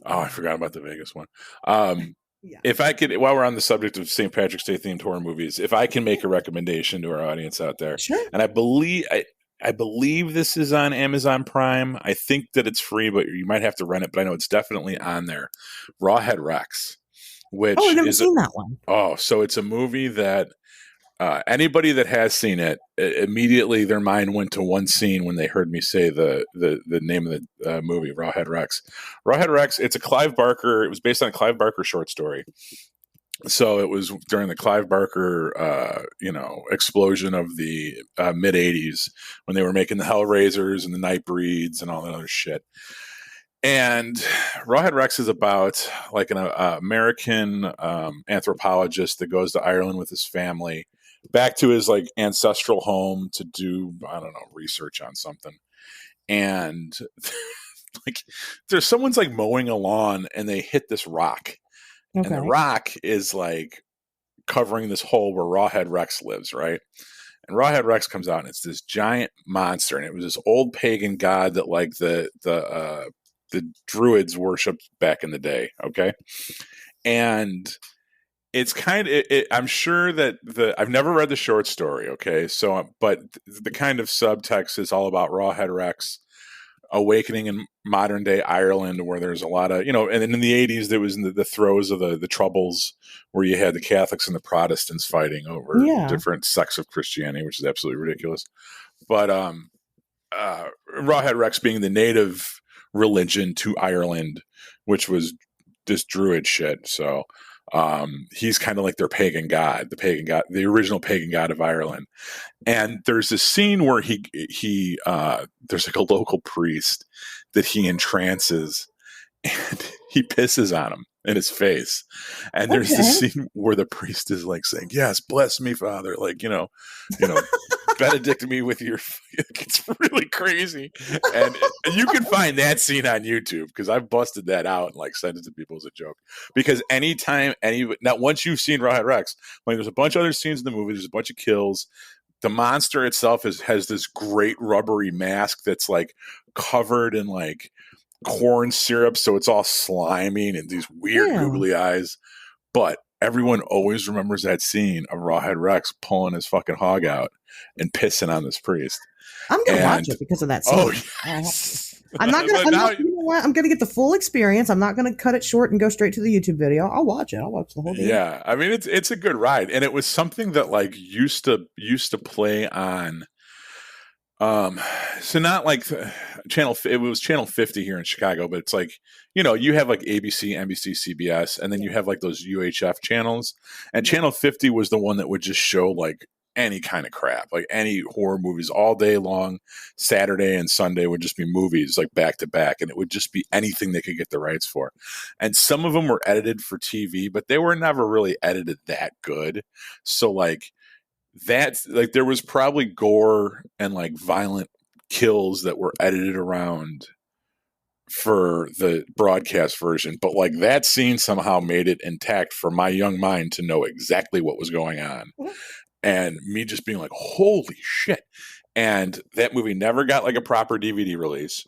Oh, I forgot about the Vegas one. Um, yeah, if I could, while we're on the subject of St. Patrick's Day themed horror movies, if I can make a recommendation to our audience out there, sure. and I believe this is on Amazon Prime. I think that it's free, but you might have to rent it. But I know it's definitely on there. Rawhead Rex, which Oh, I've never is seen that one. so it's a movie that anybody that has seen it, immediately their mind went to one scene when they heard me say the name of the movie, Rawhead Rex. Rawhead Rex. It's a Clive Barker. It was based on a Clive Barker short story. So it was during the Clive Barker, explosion of the mid '80s when they were making the Hellraisers and the Nightbreeds and all that other shit. And Rawhead Rex is about like an American anthropologist that goes to Ireland with his family, back to his like ancestral home to do, I don't know, research on something. And like there's someone's like mowing a lawn and they hit this rock. And the Okay. rock is like covering this hole where Rawhead Rex lives, right? And Rawhead Rex comes out and it's this giant monster. And it was this old pagan god that like the druids worshipped back in the day. Okay. And it's kind of, I'm sure that I've never read the short story. Okay. So, but the kind of subtext is all about Rawhead Rex awakening in modern day Ireland, where there's a lot of, and in the 80s, there was in the throes of the Troubles, where you had the Catholics and the Protestants fighting over Yeah. different sects of Christianity, which is absolutely ridiculous. But Rawhead Rex being the native religion to Ireland, which was this druid shit. So he's kind of like their pagan god, the original pagan god of Ireland. And there's this scene where he there's like a local priest that he entrances and he pisses on him in his face. And there's this scene where the priest is like saying, "Yes, bless me, Father." Like, benedict me with your. It's really crazy, and you can find that scene on YouTube because I've busted that out and like sent it to people as a joke. Because now once you've seen Rawhead Rex, like there's a bunch of other scenes in the movie. There's a bunch of kills. The monster itself has this great rubbery mask that's like covered in like corn syrup, so it's all slimy and these weird googly eyes. But everyone always remembers that scene of Rawhead Rex pulling his fucking hog out and pissing on this priest. I'm gonna watch it because of that scene. Oh, yes. I'm not gonna. You know what? I'm gonna get the full experience. I'm not gonna cut it short and go straight to the YouTube video. I'll watch it. I'll watch the whole thing. Yeah, I mean it's a good ride, and it was something that like used to play on. So not like channel. It was channel 50 here in Chicago, but it's like you have like ABC, NBC, CBS, and then you have like those UHF channels. And channel 50 was the one that would just show like any kind of crap, like any horror movies all day long. Saturday and Sunday would just be movies like back to back, and it would just be anything they could get the rights for. And some of them were edited for TV, but they were never really edited that good. So like that's like there was probably gore and like violent kills that were edited around for the broadcast version, but like that scene somehow made it intact for my young mind to know exactly what was going on. And me just being like, holy shit. And that movie never got like a proper DVD release.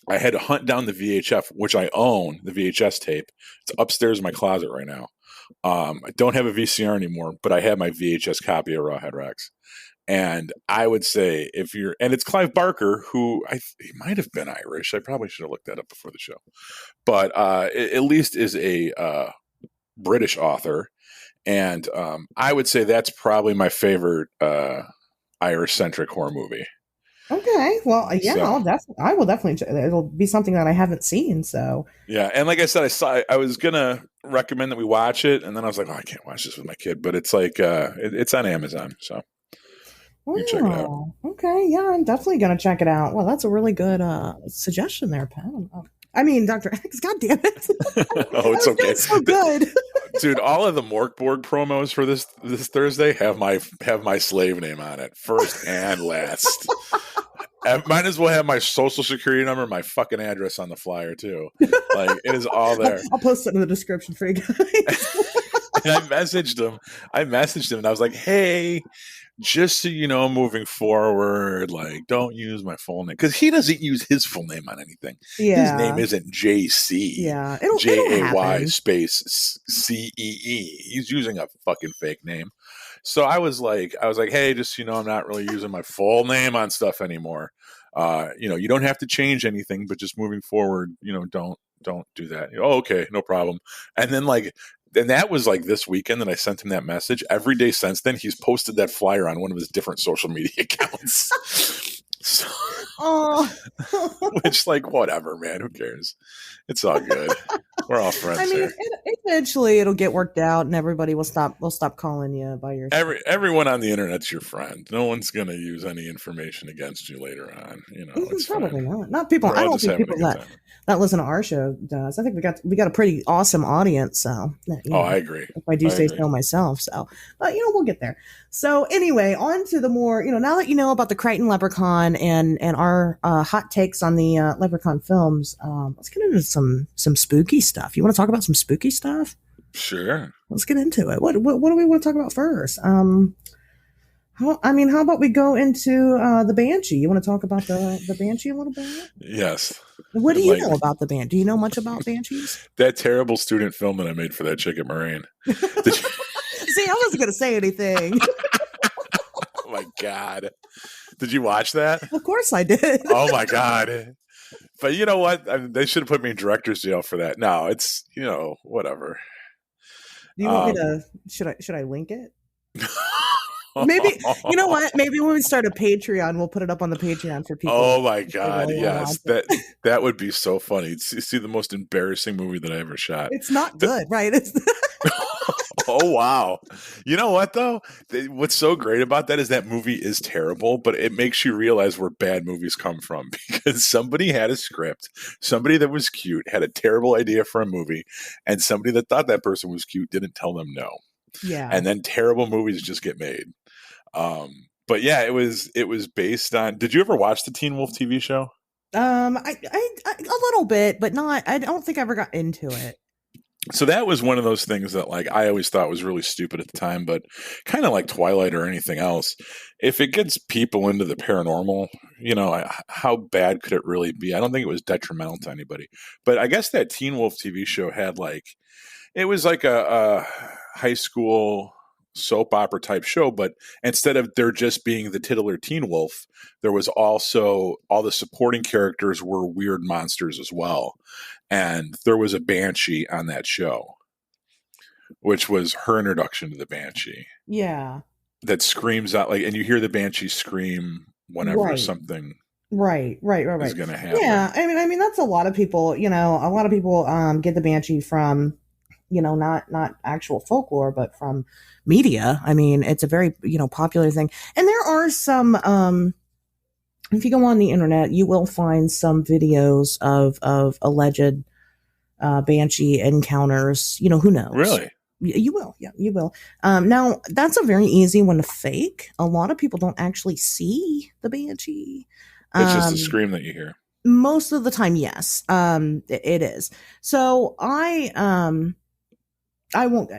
I had to hunt down the VHF, which I own, the VHS tape. It's upstairs in my closet right now. I don't have a VCR anymore, but I have my VHS copy of Rawhead Rex. And I would say and it's Clive Barker, who he might have been Irish. I probably should have looked that up before the show, but at least is a British author. And I would say that's probably my favorite Irish-centric horror movie. Okay, well, yeah, So, I will definitely. It'll be something that I haven't seen. So yeah, and like I said, I was gonna recommend that we watch it, and then I was like, oh, I can't watch this with my kid. But it's like it's on Amazon, so you can check it out. oh, okay, yeah, I'm definitely gonna check it out. Well, that's a really good suggestion there, Pam. I mean, Dr. X, God damn it. Oh, it's okay. So good. Dude, all of the Morkborg promos for this Thursday have my slave name on it, first and last. I might as well have my social security number, my fucking address on the flyer too. Like, it is all there. I'll post it in the description for you guys. And I messaged him, and I was like, hey, just so you know, moving forward, like, don't use my full name, because he doesn't use his full name on anything. Yeah. His name isn't JC. Yeah, JAY space CEE. He's using a fucking fake name. So I was like, hey, just so you know, I'm not really using my full name on stuff anymore. You don't have to change anything, but just moving forward, don't do that. Oh, okay, no problem. And then and that was like this weekend that I sent him that message. Every day since then, he's posted that flyer on one of his different social media accounts. So, which, like, whatever, man, who cares? It's all good. We're all friends. I mean, eventually it'll get worked out, and everybody will stop calling you by your. Everyone on the internet's your friend. No one's gonna use any information against you later on. It's probably fine. not people. I don't think people that listen to our show does. I think we got a pretty awesome audience. So, I agree. If I do say so myself. So, but we'll get there. So anyway, on to the more, now that you know about the Crichton Leprechaun and our hot takes on the Leprechaun films, let's get into some spooky stuff. You want to talk about some spooky stuff? Sure. Let's get into it. What do we want to talk about first? How about we go into the Banshee? You want to talk about the Banshee a little bit? Yes. What do you know about the Banshee? Do you know much about Banshees? That terrible student film that I made for that chick at Moraine. See, I wasn't going to say anything. Oh my God. Did you watch that? Of course I did. Oh my God. But you know what? They should have put me in director's jail for that. No, it's, whatever. Do you want me to, should I link it? Maybe, you know what? Maybe when we start a Patreon, we'll put it up on the Patreon for people. Oh my God. Yes. That would be so funny. See the most embarrassing movie that I ever shot. It's not good, right? Oh, wow. You know what, though? What's so great about that is that movie is terrible, but it makes you realize where bad movies come from, because somebody had a script, somebody that was cute had a terrible idea for a movie, and somebody that thought that person was cute didn't tell them no. Yeah. And then terrible movies just get made. But yeah, it was based on. Did you ever watch the Teen Wolf TV show? I a little bit, but not. I don't think I ever got into it. So that was one of those things that, like, I always thought was really stupid at the time, but kind of like Twilight or anything else, if it gets people into the paranormal, how bad could it really be? I don't think it was detrimental to anybody. But I guess that Teen Wolf TV show had it was like a high school soap opera type show, but instead of there just being the titular Teen Wolf, there was also all the supporting characters were weird monsters as well. And there was a Banshee on that show, which was her introduction to the Banshee. Yeah. That screams out, and you hear the Banshee scream whenever something right is going to happen. Yeah. I mean, that's a lot of people, a lot of people get the Banshee from, not actual folklore, but from media. I mean, it's a very, popular thing. And there are some, if you go on the internet, you will find some videos of alleged Banshee encounters. Who knows? Really? You will. Yeah, you will. Now, that's a very easy one to fake. A lot of people don't actually see the Banshee. It's just a scream that you hear. Most of the time, yes. It is. So I won't,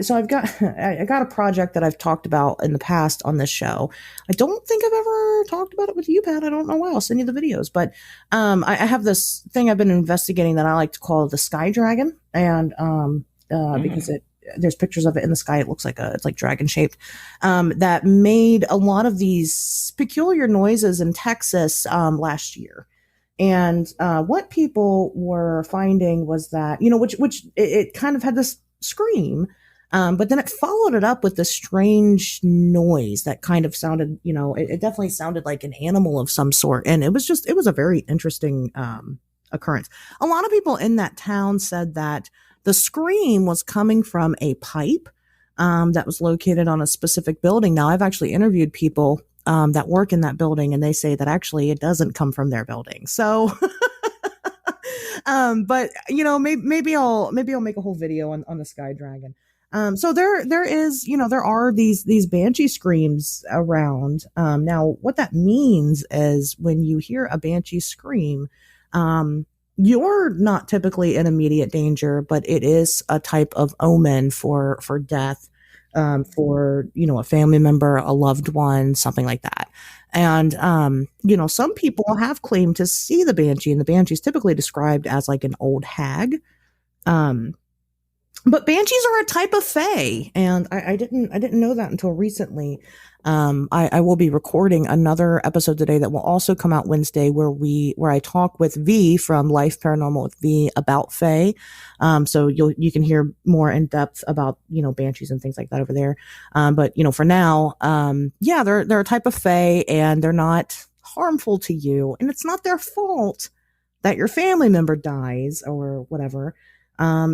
so I got a project that I've talked about in the past on this show. I don't think I've ever talked about it with you, Pat. I don't know why. I'll send you the videos, but, I have this thing I've been investigating that I like to call the Sky Dragon. And, because there's pictures of it in the sky. It looks like it's like dragon shaped, that made a lot of these peculiar noises in Texas last year. And what people were finding was that, which it kind of had this scream, but then it followed it up with this strange noise that kind of sounded, it definitely sounded like an animal of some sort. And it was a very interesting occurrence. A lot of people in that town said that the scream was coming from a pipe that was located on a specific building. Now, I've actually interviewed people that work in that building, and they say that actually it doesn't come from their building. So, but maybe I'll make a whole video on the Sky Dragon. So there is, there are these banshee screams around. Now, what that means is when you hear a banshee scream, you're not typically in immediate danger, but it is a type of omen for death, for, a family member, a loved one, something like that. And, some people have claimed to see the banshee, and the banshee is typically described as like an old hag. But banshees are a type of fae, and I didn't know that until recently. I will be recording another episode today that will also come out Wednesday, where I talk with V from Life Paranormal with V about fae. So you can hear more in depth about banshees and things like that over there. But for now, they're a type of fae, and they're not harmful to you, and it's not their fault that your family member dies or whatever.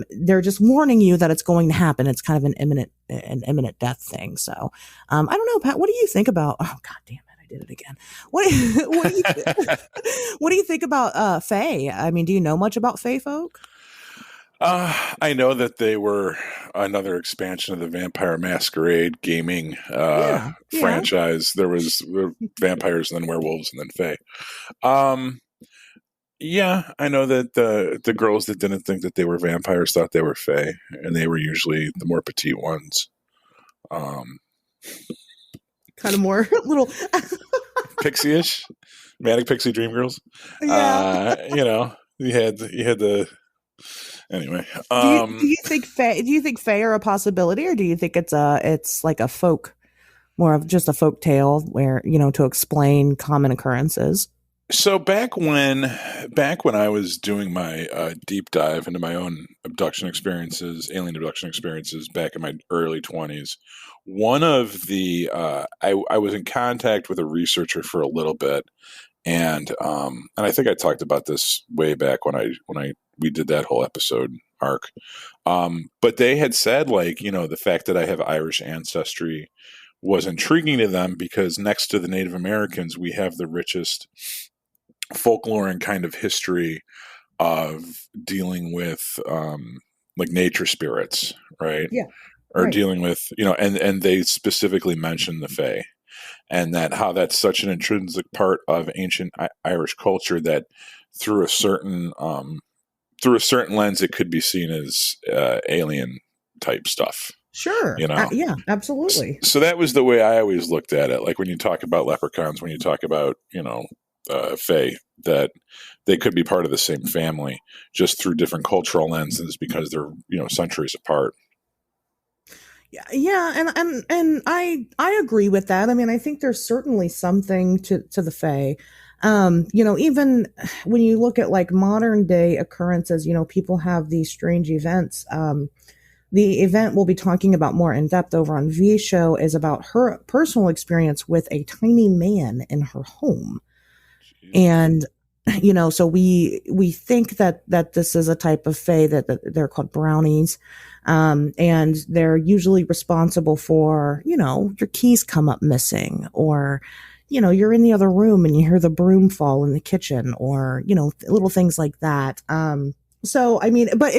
They're just warning you that it's going to happen. It's kind of an imminent death thing. So, I don't know, Pat, what do you think about, oh, God damn it, I did it again. What do you think about, fae? I mean, do you know much about fae folk? I know that they were another expansion of the Vampire Masquerade gaming franchise. There was vampires and then werewolves and then fae. Yeah, I know that the girls that didn't think that they were vampires thought they were fae, and they were usually the more petite ones. Kind of more little pixie-ish, manic pixie dream girls. Yeah. You had the anyway. Do you think fae are a possibility, or do you think it's like a folk, more of just a folk tale where to explain common occurrences? So back when I was doing my deep dive into my own alien abduction experiences back in my early 20s, one of the I was in contact with a researcher for a little bit, and I think I talked about this way back when we did that whole episode arc. But they had said, the fact that I have Irish ancestry was intriguing to them because next to the Native Americans, we have the richest folklore and kind of history of dealing with nature spirits, right? Yeah. Or dealing with, and they specifically mentioned the fae, and how that's such an intrinsic part of ancient Irish culture that through a certain lens, it could be seen as alien type stuff. Sure. Yeah, absolutely. So that was the way I always looked at it. Like when you talk about leprechauns, when you talk about, fae, that they could be part of the same family just through different cultural lenses because they're, centuries apart. Yeah, and I agree with that. I mean, I think there's certainly something to the fae. Even when you look at like modern day occurrences, people have these strange events. The event we'll be talking about more in depth over on V Show is about her personal experience with a tiny man in her home. And, so we think that this is a type of fae that they're called brownies. And they're usually responsible for, your keys come up missing, or, you're in the other room and you hear the broom fall in the kitchen, or, little things like that. So, I mean, but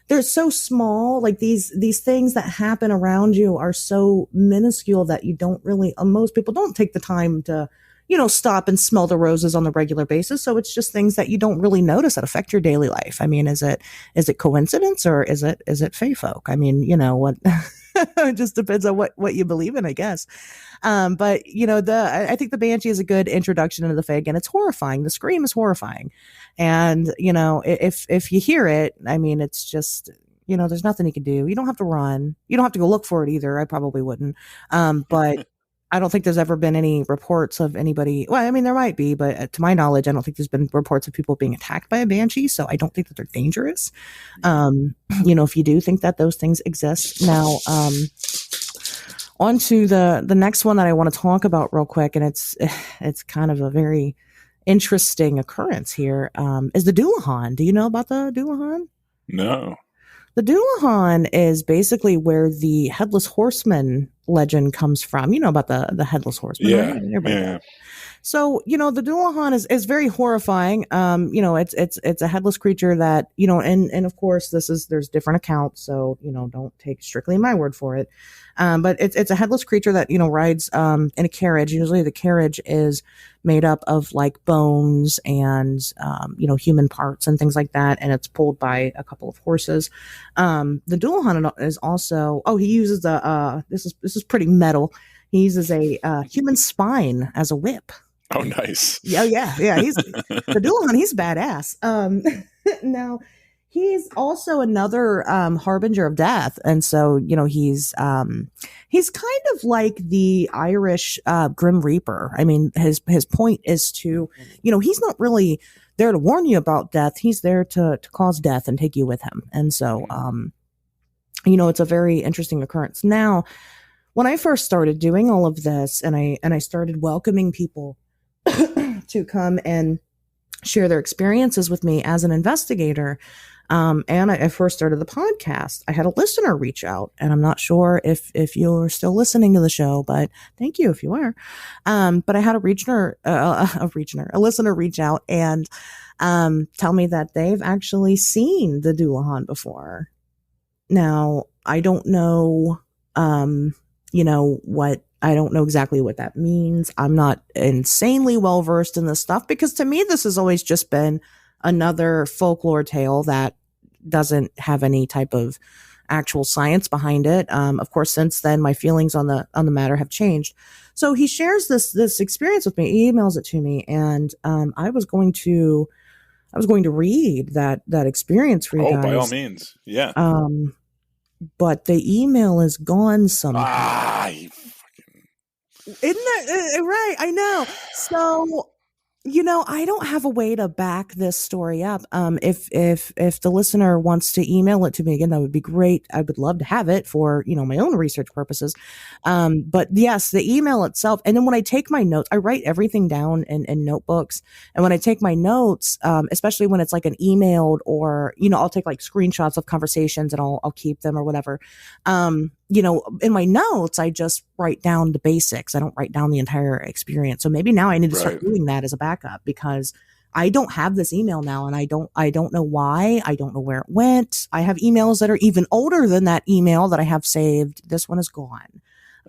they're so small, like these things that happen around you are so minuscule that you don't really, most people don't take the time to, stop and smell the roses on the regular basis. So it's just things that you don't really notice that affect your daily life. I mean, is it coincidence, or is it fae folk? I mean, what, it just depends on what you believe in, I guess. But I think the banshee is a good introduction into the fae. Again, it's horrifying. The scream is horrifying. And, if you hear it, I mean, it's just, You know, there's nothing he can do. You don't have to run. You don't have to go look for it either. I probably wouldn't. But I don't think there's ever been any reports of anybody. Well, I mean, there might be, but to my knowledge, I don't think there's been reports of people being attacked by a banshee. So I don't think that they're dangerous. You know, if you do think that those things exist. Now, on to the next one that I want to talk about real quick, and it's kind of a very interesting occurrence here, is the Dullahan. Do you know about the Dullahan? No. The Dullahan is basically where the Headless Horseman legend comes from. You know about the Headless Horseman, Yeah. right? Everybody Yeah. does. So, you know, the Dullahan is very horrifying. You know, it's a headless creature that, you know, and of course there's different accounts, so, you know, don't take strictly my word for it. But it's a headless creature that, you know, rides in a carriage. Usually the carriage is made up of like bones and you know, human parts and things like that, and it's pulled by a couple of horses. The Dullahan is also, he uses this is pretty metal. He uses a human spine as a whip. Oh, nice. Yeah. He's the Dullahan. He's badass. Now, he's also another harbinger of death, and so, you know, he's kind of like the Irish Grim Reaper. I mean, his point is to, you know, he's not really there to warn you about death. He's there to cause death and take you with him. And so, you know, it's a very interesting occurrence. Now, when I first started doing all of this, and I started welcoming people to come and share their experiences with me as an investigator, and I first started the podcast, I had a listener reach out, and I'm not sure if you're still listening to the show, but thank you if you are. But I had a listener reach out and tell me that they've actually seen the Dullahan before. Now, I don't know, you know, I don't know exactly what that means. I'm not insanely well versed in this stuff, because to me, this has always just been another folklore tale that doesn't have any type of actual science behind it. Of course, since then, my feelings on the matter have changed. So he shares this experience with me. He emails it to me, and I was going to read that experience for you guys. By all means, yeah. But the email is gone somehow. Isn't that right? I know. So, you know, I don't have a way to back this story up. If the listener wants to email it to me again, that would be great. I would love to have it for, you know, my own research purposes. But yes, the email itself. And then when I take my notes, I write everything down in notebooks. And when I take my notes, especially when it's like an emailed, or, you know, I'll take like screenshots of conversations and I'll keep them or whatever. You know, in my notes, I just write down the basics. I don't write down the entire experience. So maybe now I need to start doing that as a backup, because I don't have this email now, and I don't know why. I don't know where it went. I have emails that are even older than that email that I have saved. This one is gone.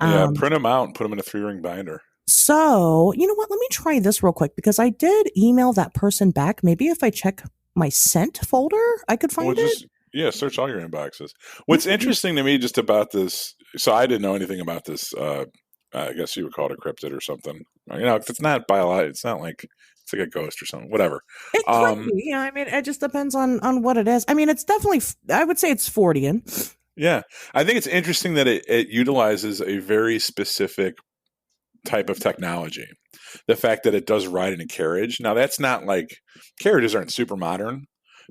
Yeah, print them out and put them in a 3-ring binder. So, you know what? Let me try this real quick, because I did email that person back. Maybe if I check my sent folder, I could find it. Yeah, search all your inboxes. What's interesting to me just about this, so I didn't know anything about this. I guess you would call it a cryptid or something. You know, if it's not biological, it's not like it's like a ghost or something. Whatever. It could be. Yeah, I mean, it just depends on what it is. I mean, it's definitely. I would say it's Fortean. Yeah, I think it's interesting that it utilizes a very specific type of technology. The fact that it does ride in a carriage. Now, that's not like, carriages aren't super modern,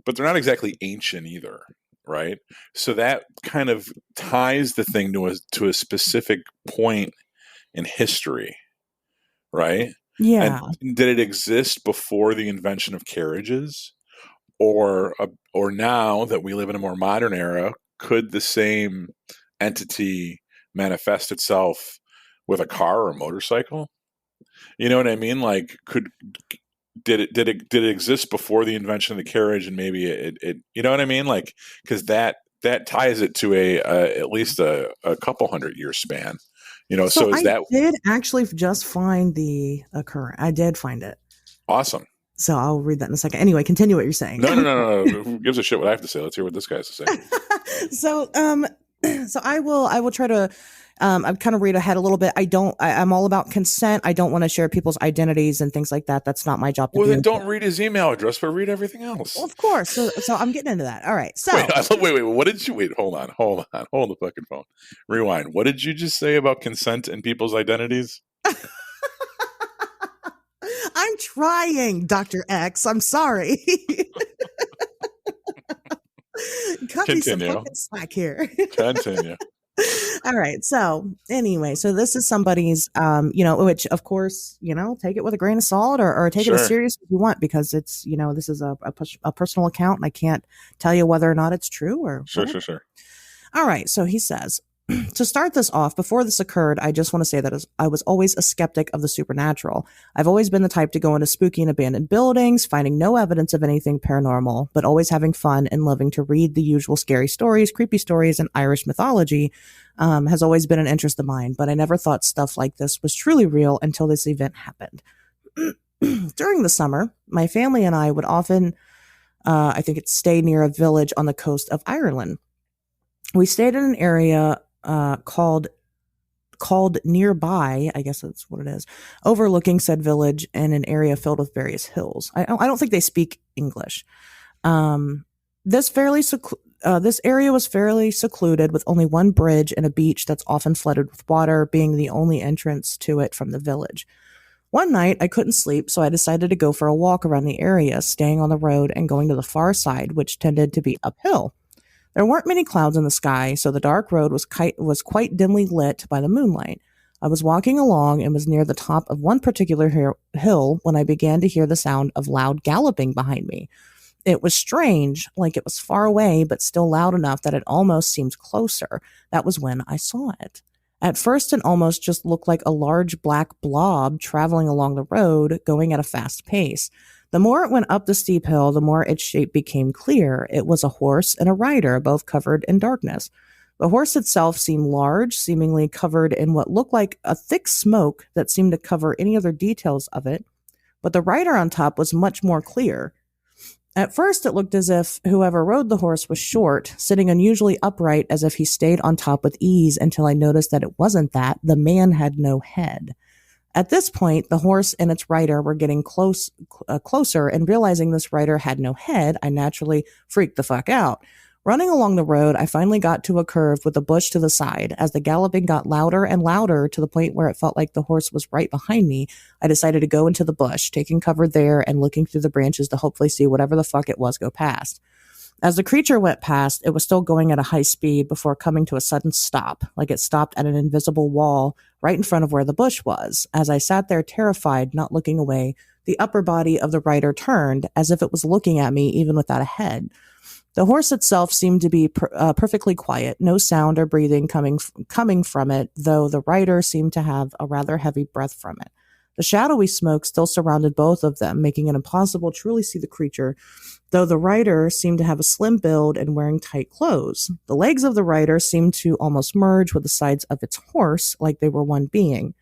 but they're not exactly ancient either, right? So that kind of ties the thing to a specific point in history, right? Yeah. And did it exist before the invention of carriages, or now that we live in a more modern era, could the same entity manifest itself with a car or a motorcycle? You know what I mean? Like, did it exist before the invention of the carriage, and maybe it you know what I mean? Like, because that ties it to at least a couple 100-year span. You know, so is that? I did actually just find the occurrence. I did find it. Awesome. So I'll read that in a second. Anyway, continue what you're saying. No. Who gives a shit what I have to say? Let's hear what this guy has to say. So I will try to, I've kind of read ahead a little bit. I'm all about consent. I don't want to share people's identities and things like that. That's not my job to Well, do. then don't read his email address, but read everything else. Well, of course. So I'm getting into that. All right. So wait. What did you wait? Hold on. Hold the fucking phone. Rewind. What did you just say about consent and people's identities? I'm trying, Dr. X. I'm sorry. Cut me some fucking slack here. Continue. All right. So anyway, so this is somebody's, which of course, take it with a grain of salt or take it as serious as you want, because it's, this is a personal account and I can't tell you whether or not it's true or. Sure. All right. So he says, to start this off, before this occurred, I just want to say that I was always a skeptic of the supernatural. I've always been the type to go into spooky and abandoned buildings, finding no evidence of anything paranormal, but always having fun and loving to read the usual scary stories, creepy stories, and Irish mythology has always been an interest of mine, but I never thought stuff like this was truly real until this event happened. During the summer, my family and I would often, stay near a village on the coast of Ireland. We stayed in an area called Nearby, I guess that's what it is, overlooking said village in an area filled with various hills. I don't think they speak English. This area was fairly secluded, with only one bridge and a beach that's often flooded with water being the only entrance to it from the village. One night, I couldn't sleep, so I decided to go for a walk around the area, staying on the road and going to the far side, which tended to be uphill. There weren't many clouds in the sky, so the dark road was quite dimly lit by the moonlight. I was walking along and was near the top of one particular hill when I began to hear the sound of loud galloping behind me. It was strange, like it was far away, but still loud enough that it almost seemed closer. That was when I saw it. At first, it almost just looked like a large black blob traveling along the road, going at a fast pace. The more it went up the steep hill, the more its shape became clear. It was a horse and a rider, both covered in darkness. The horse itself seemed large, seemingly covered in what looked like a thick smoke that seemed to cover any other details of it, but the rider on top was much more clear. At first, it looked as if whoever rode the horse was short, sitting unusually upright as if he stayed on top with ease, until I noticed that it wasn't that. The man had no head. At this point, the horse and its rider were getting closer, and realizing this rider had no head, I naturally freaked the fuck out. Running along the road, I finally got to a curve with a bush to the side. As the galloping got louder and louder to the point where it felt like the horse was right behind me, I decided to go into the bush, taking cover there and looking through the branches to hopefully see whatever the fuck it was go past. As the creature went past, it was still going at a high speed before coming to a sudden stop, like it stopped at an invisible wall right in front of where the bush was. As I sat there terrified, not looking away, the upper body of the rider turned, as if it was looking at me even without a head. The horse itself seemed to be perfectly quiet, no sound or breathing coming from it, though the rider seemed to have a rather heavy breath from it. The shadowy smoke still surrounded both of them, making it impossible to truly see the creature, though the rider seemed to have a slim build and wearing tight clothes. The legs of the rider seemed to almost merge with the sides of its horse, like they were one being.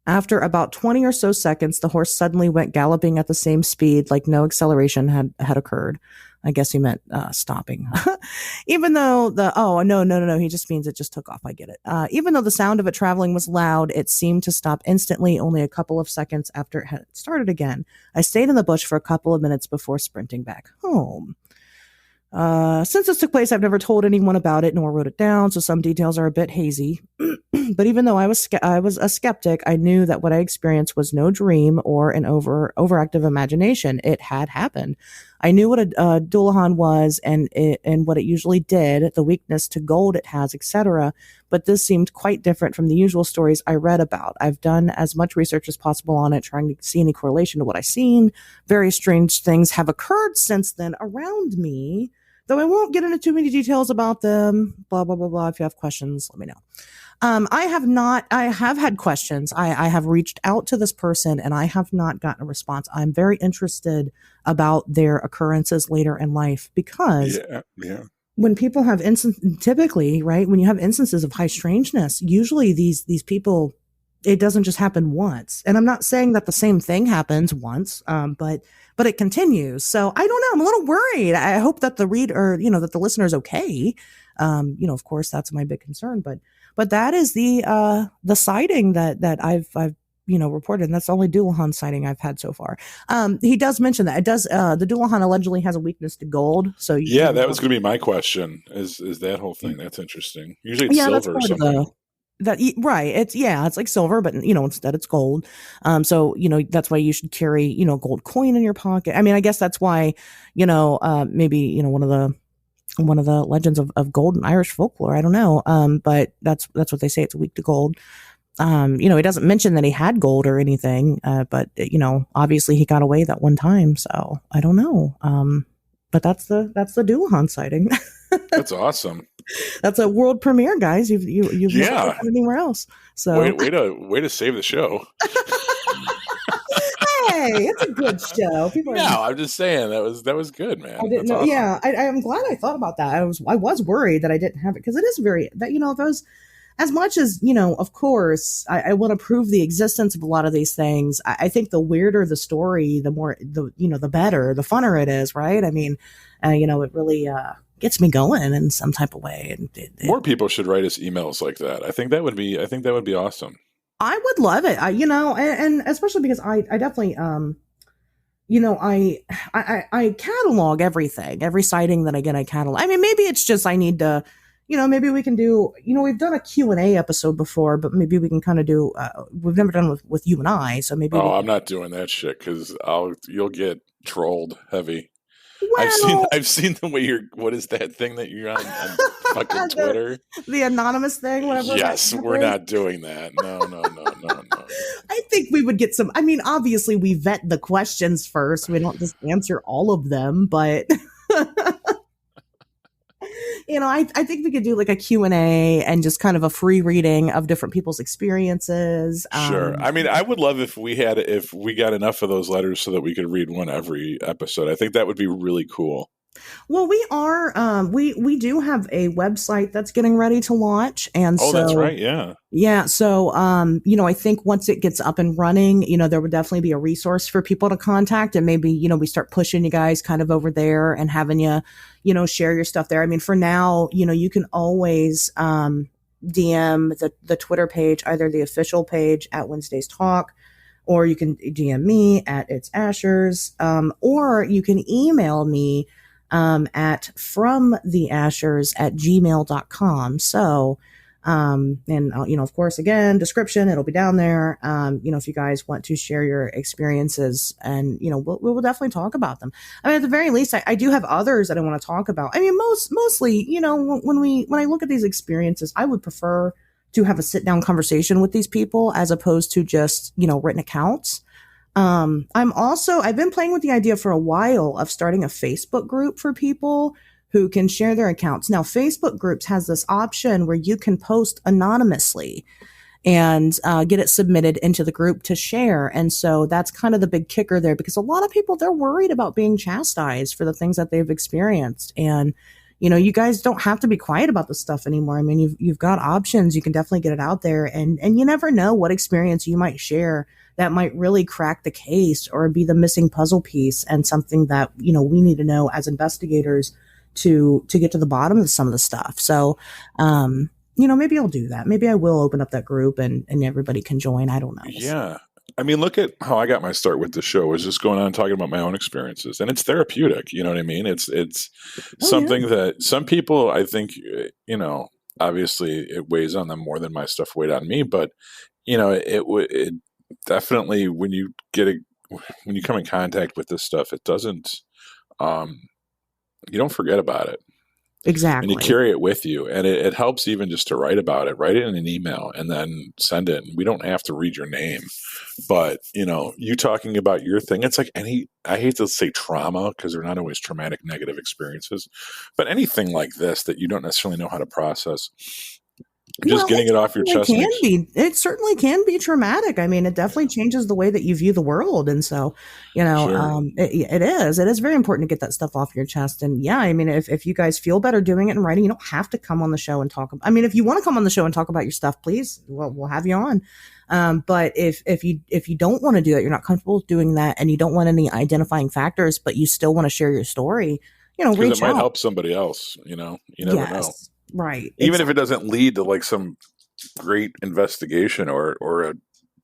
After about 20 or so seconds, the horse suddenly went galloping at the same speed, like no acceleration had occurred. I guess he meant stopping. Even though no, he just means it just took off. I get it. Even though the sound of it traveling was loud, it seemed to stop instantly, only a couple of seconds after it had started again. I stayed in the bush for a couple of minutes before sprinting back home. Since this took place, I've never told anyone about it nor wrote it down, so some details are a bit hazy. But even though I was a skeptic, I knew that what I experienced was no dream or an overactive imagination. It had happened. I knew what a Dullahan was and what it usually did, the weakness to gold it has, etc. But this seemed quite different from the usual stories I read about. I've done as much research as possible on it, trying to see any correlation to what I've seen. Very strange things have occurred since then around me, though I won't get into too many details about them. Blah, blah, blah, blah. If you have questions, let me know. I have had questions. I have reached out to this person and I have not gotten a response. I'm very interested about their occurrences later in life, because when people have typically, right, when you have instances of high strangeness, usually these people, it doesn't just happen once. And I'm not saying that the same thing happens once, but it continues. So I don't know. I'm a little worried. I hope that the reader, that the listener is okay. Of course, that's my big concern. But that is the sighting that I've reported. And that's the only Dullahan sighting I've had so far. He does mention that it does. The Dullahan allegedly has a weakness to gold. So yeah, that was going to be my question. Is that whole thing? That's interesting. Usually it's silver or something. Right. It's like silver, but instead it's gold. So that's why you should carry a gold coin in your pocket. I mean, I guess that's why maybe one of the legends of gold in Irish folklore. I don't know. But that's what they say. It's weak to gold. He doesn't mention that he had gold or anything. But obviously he got away that one time. So I don't know. But that's the Dullahan sighting. That's awesome. That's a world premiere, guys. You've never done anywhere else. So way to save the show. Hey, it's a good show. I'm just saying that was good, man. I didn't know. Awesome. Yeah, I'm glad I thought about that. I was worried that I didn't have it because it is very that those. As much as, of course, I want to prove the existence of a lot of these things. I think the weirder the story, the more, the better, the funner it is, right? I mean, it really gets me going in some type of way. And more people should write us emails like that. I think that would be awesome. I would love it. And especially because I definitely, I catalog everything, every sighting that I get, I catalog. I mean, maybe it's just I need to. Maybe we can do, we've done a Q&A episode before, but maybe we can kind of do, we've never done with you and I. So maybe. Oh, I'm not doing that shit because you'll get trolled heavy. Well, I've seen the way what is that thing that you're on fucking Twitter? The anonymous thing, whatever. Yes, we're not doing that. No. I think we would get some, I mean, obviously we vet the questions first. We don't just answer all of them, but. I think we could do like a Q&A and just kind of a free reading of different people's experiences. Sure. I mean, I would love if we got enough of those letters so that we could read one every episode. I think that would be really cool. Well, we are, we do have a website that's getting ready to launch. And that's right. Yeah. Yeah. So, I think once it gets up and running, there would definitely be a resource for people to contact, and maybe, we start pushing you guys kind of over there and having you, share your stuff there. I mean, for now, you can always, DM the Twitter page, either the official page at Wednesday's Talk, or you can DM me at It's Ashers, or you can email me at fromtheashers@gmail.com. So, of course, again, description, it'll be down there. If you guys want to share your experiences, and, we'll definitely talk about them. I mean, at the very least, I do have others that I want to talk about. I mean, mostly, when I look at these experiences, I would prefer to have a sit down conversation with these people as opposed to just, written accounts. I've been playing with the idea for a while of starting a Facebook group for people who can share their accounts. Now, Facebook groups has this option where you can post anonymously and get it submitted into the group to share. And so that's kind of the big kicker there, because a lot of people, they're worried about being chastised for the things that they've experienced. And, you guys don't have to be quiet about this stuff anymore. I mean, you've got options. You can definitely get it out there, and you never know what experience you might share that might really crack the case or be the missing puzzle piece, and something that, we need to know as investigators to get to the bottom of some of the stuff. So, maybe I'll do that. Maybe I will open up that group and everybody can join. I don't know. Yeah. I mean, look at how I got my start with the show, is just going on talking about my own experiences, and it's therapeutic. You know what I mean? It's something that some people, I think, obviously it weighs on them more than my stuff weighed on me, but it definitely, when you come in contact with this stuff, it doesn't, you don't forget about it. Exactly. And you carry it with you, and it helps even just to write about it. Write it in an email and then send it. And we don't have to read your name, but you talking about your thing. It's like I hate to say trauma, because they're not always traumatic, negative experiences, but anything like this that you don't necessarily know how to process. just Well, getting it off your chest makes. it certainly can be traumatic. I mean, it definitely changes the way that you view the world. And so, Sure. it is very important to get that stuff off your chest. And yeah, I mean, if you guys feel better doing it in writing, you don't have to come on the show and talk. I mean, if you want to come on the show and talk about your stuff, please, we'll have you on. But if you don't want to do that, you're not comfortable doing that, and you don't want any identifying factors, but you still want to share your story, Because it reach might out. help somebody else. You never know. Yes. Right. Even if it doesn't lead to like some great investigation or a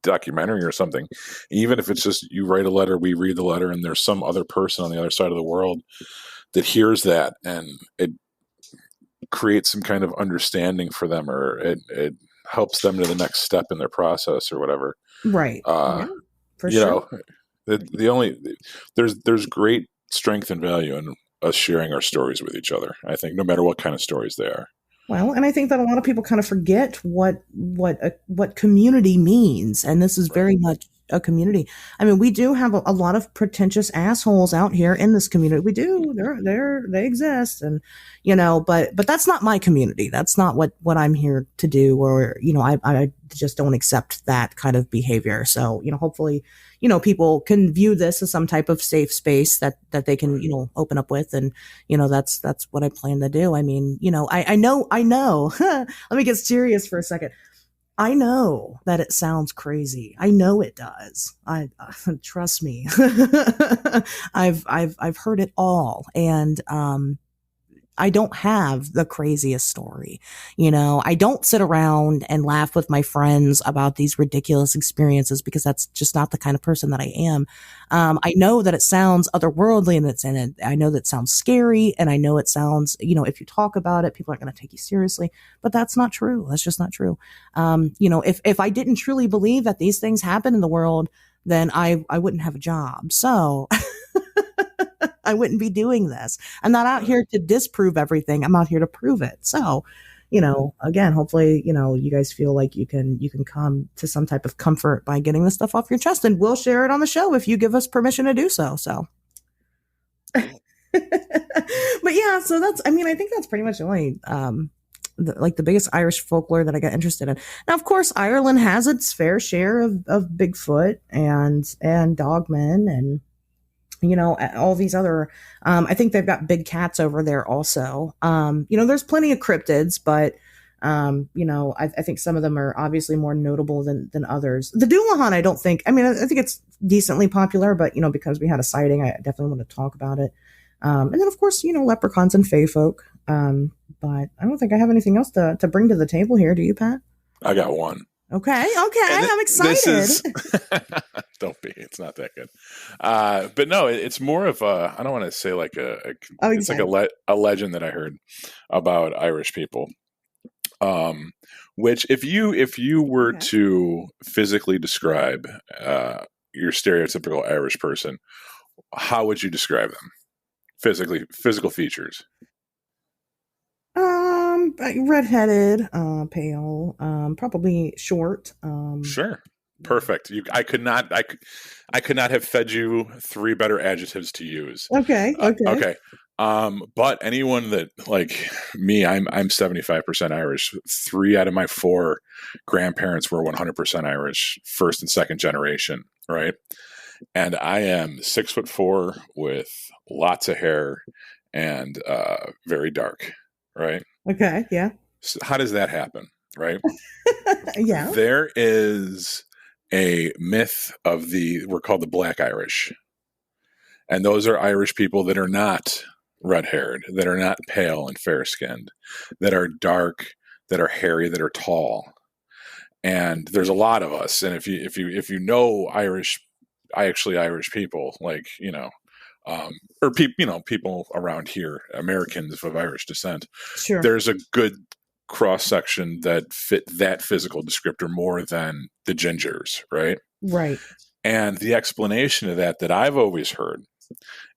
documentary or something, even if it's just you write a letter, we read the letter, and there's some other person on the other side of the world that hears that, and it creates some kind of understanding for them, or it helps them to the next step in their process or whatever. Right. Yeah, for You sure. know, the only there's great strength and value in us sharing our stories with each other. I think no matter what kind of stories they are. Well, and I think that a lot of people kind of forget what community means, and this is Right. very much a community. I mean, we do have a lot of pretentious assholes out here in this community. We do. They exist, and but that's not my community. That's not what I'm here to do. Or I just don't accept that kind of behavior. So hopefully, people can view this as some type of safe space that they can open up with, and that's what I plan to do. I mean, I know. Let me get serious for a second. I know that it sounds crazy. I know it does. I trust me. I've heard it all, and I don't have the craziest story. I don't sit around and laugh with my friends about these ridiculous experiences, because that's just not the kind of person that I am. I know that it sounds otherworldly, and I know that it sounds scary, and I know it sounds, if you talk about it, people aren't going to take you seriously, but that's not true. That's just not true. If I didn't truly believe that these things happen in the world, then I wouldn't have a job. So I wouldn't be doing this. I'm not out here to disprove everything. I'm out here to prove it. So, again, hopefully, you guys feel like you can come to some type of comfort by getting this stuff off your chest, and we'll share it on the show if you give us permission to do so. So, but yeah, so I think that's pretty much the only, the biggest Irish folklore that I got interested in. Now, of course, Ireland has its fair share of Bigfoot and dogmen, and all these other, I think they've got big cats over there also. There's plenty of cryptids, but, I think some of them are obviously more notable than others. The Dullahan, I think it's decently popular, but, because we had a sighting, I definitely want to talk about it. And then of course, leprechauns and fae folk. But I don't think I have anything else to bring to the table here. Do you, Pat? I got one. Okay, I'm excited. Don't be. It's not that good. But no, it's more of a. I don't want to say like it's Okay. like a legend that I heard about Irish people. Which if you were Okay. to physically describe your stereotypical Irish person, how would you describe them? Physical features. Redheaded, pale, probably short. Sure. Perfect. I could not have fed you three better adjectives to use. Okay. Okay. But anyone that like me, I'm 75% Irish. 3 out of my 4 grandparents were 100% Irish, first and second generation, right? And I am 6'4" with lots of hair and very dark, right? Okay. Yeah. So how does that happen, right? Yeah. There is a myth of we're called the Black Irish. And those are Irish people that are not red-haired, that are not pale and fair-skinned, that are dark, that are hairy, that are tall. And there's a lot of us. And if you know Irish people, like, or people around here, Americans of Irish descent, Sure. there's a good cross section that fit that physical descriptor more than the gingers, right? Right. And the explanation of that I've always heard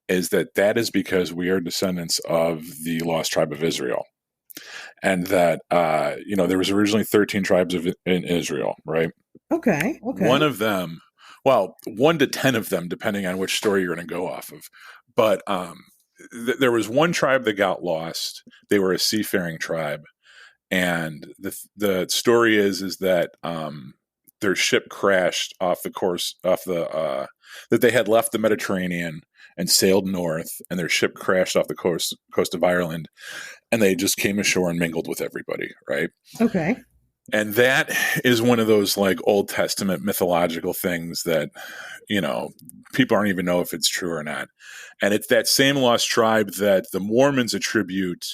is that is because we are descendants of the lost tribe of Israel. And that, there was originally 13 tribes in Israel, right? Okay. One of them, 1 to 10 of them, depending on which story you're going to go off of. But there was one tribe that got lost. They were a seafaring tribe. and the story is that their ship crashed off the course off the that they had left the Mediterranean and sailed north, and their ship crashed off the coast of Ireland, and they just came ashore and mingled with everybody, right? Okay. And that is one of those like Old Testament mythological things that, people aren't even know if it's true or not. And it's that same lost tribe that the Mormons attribute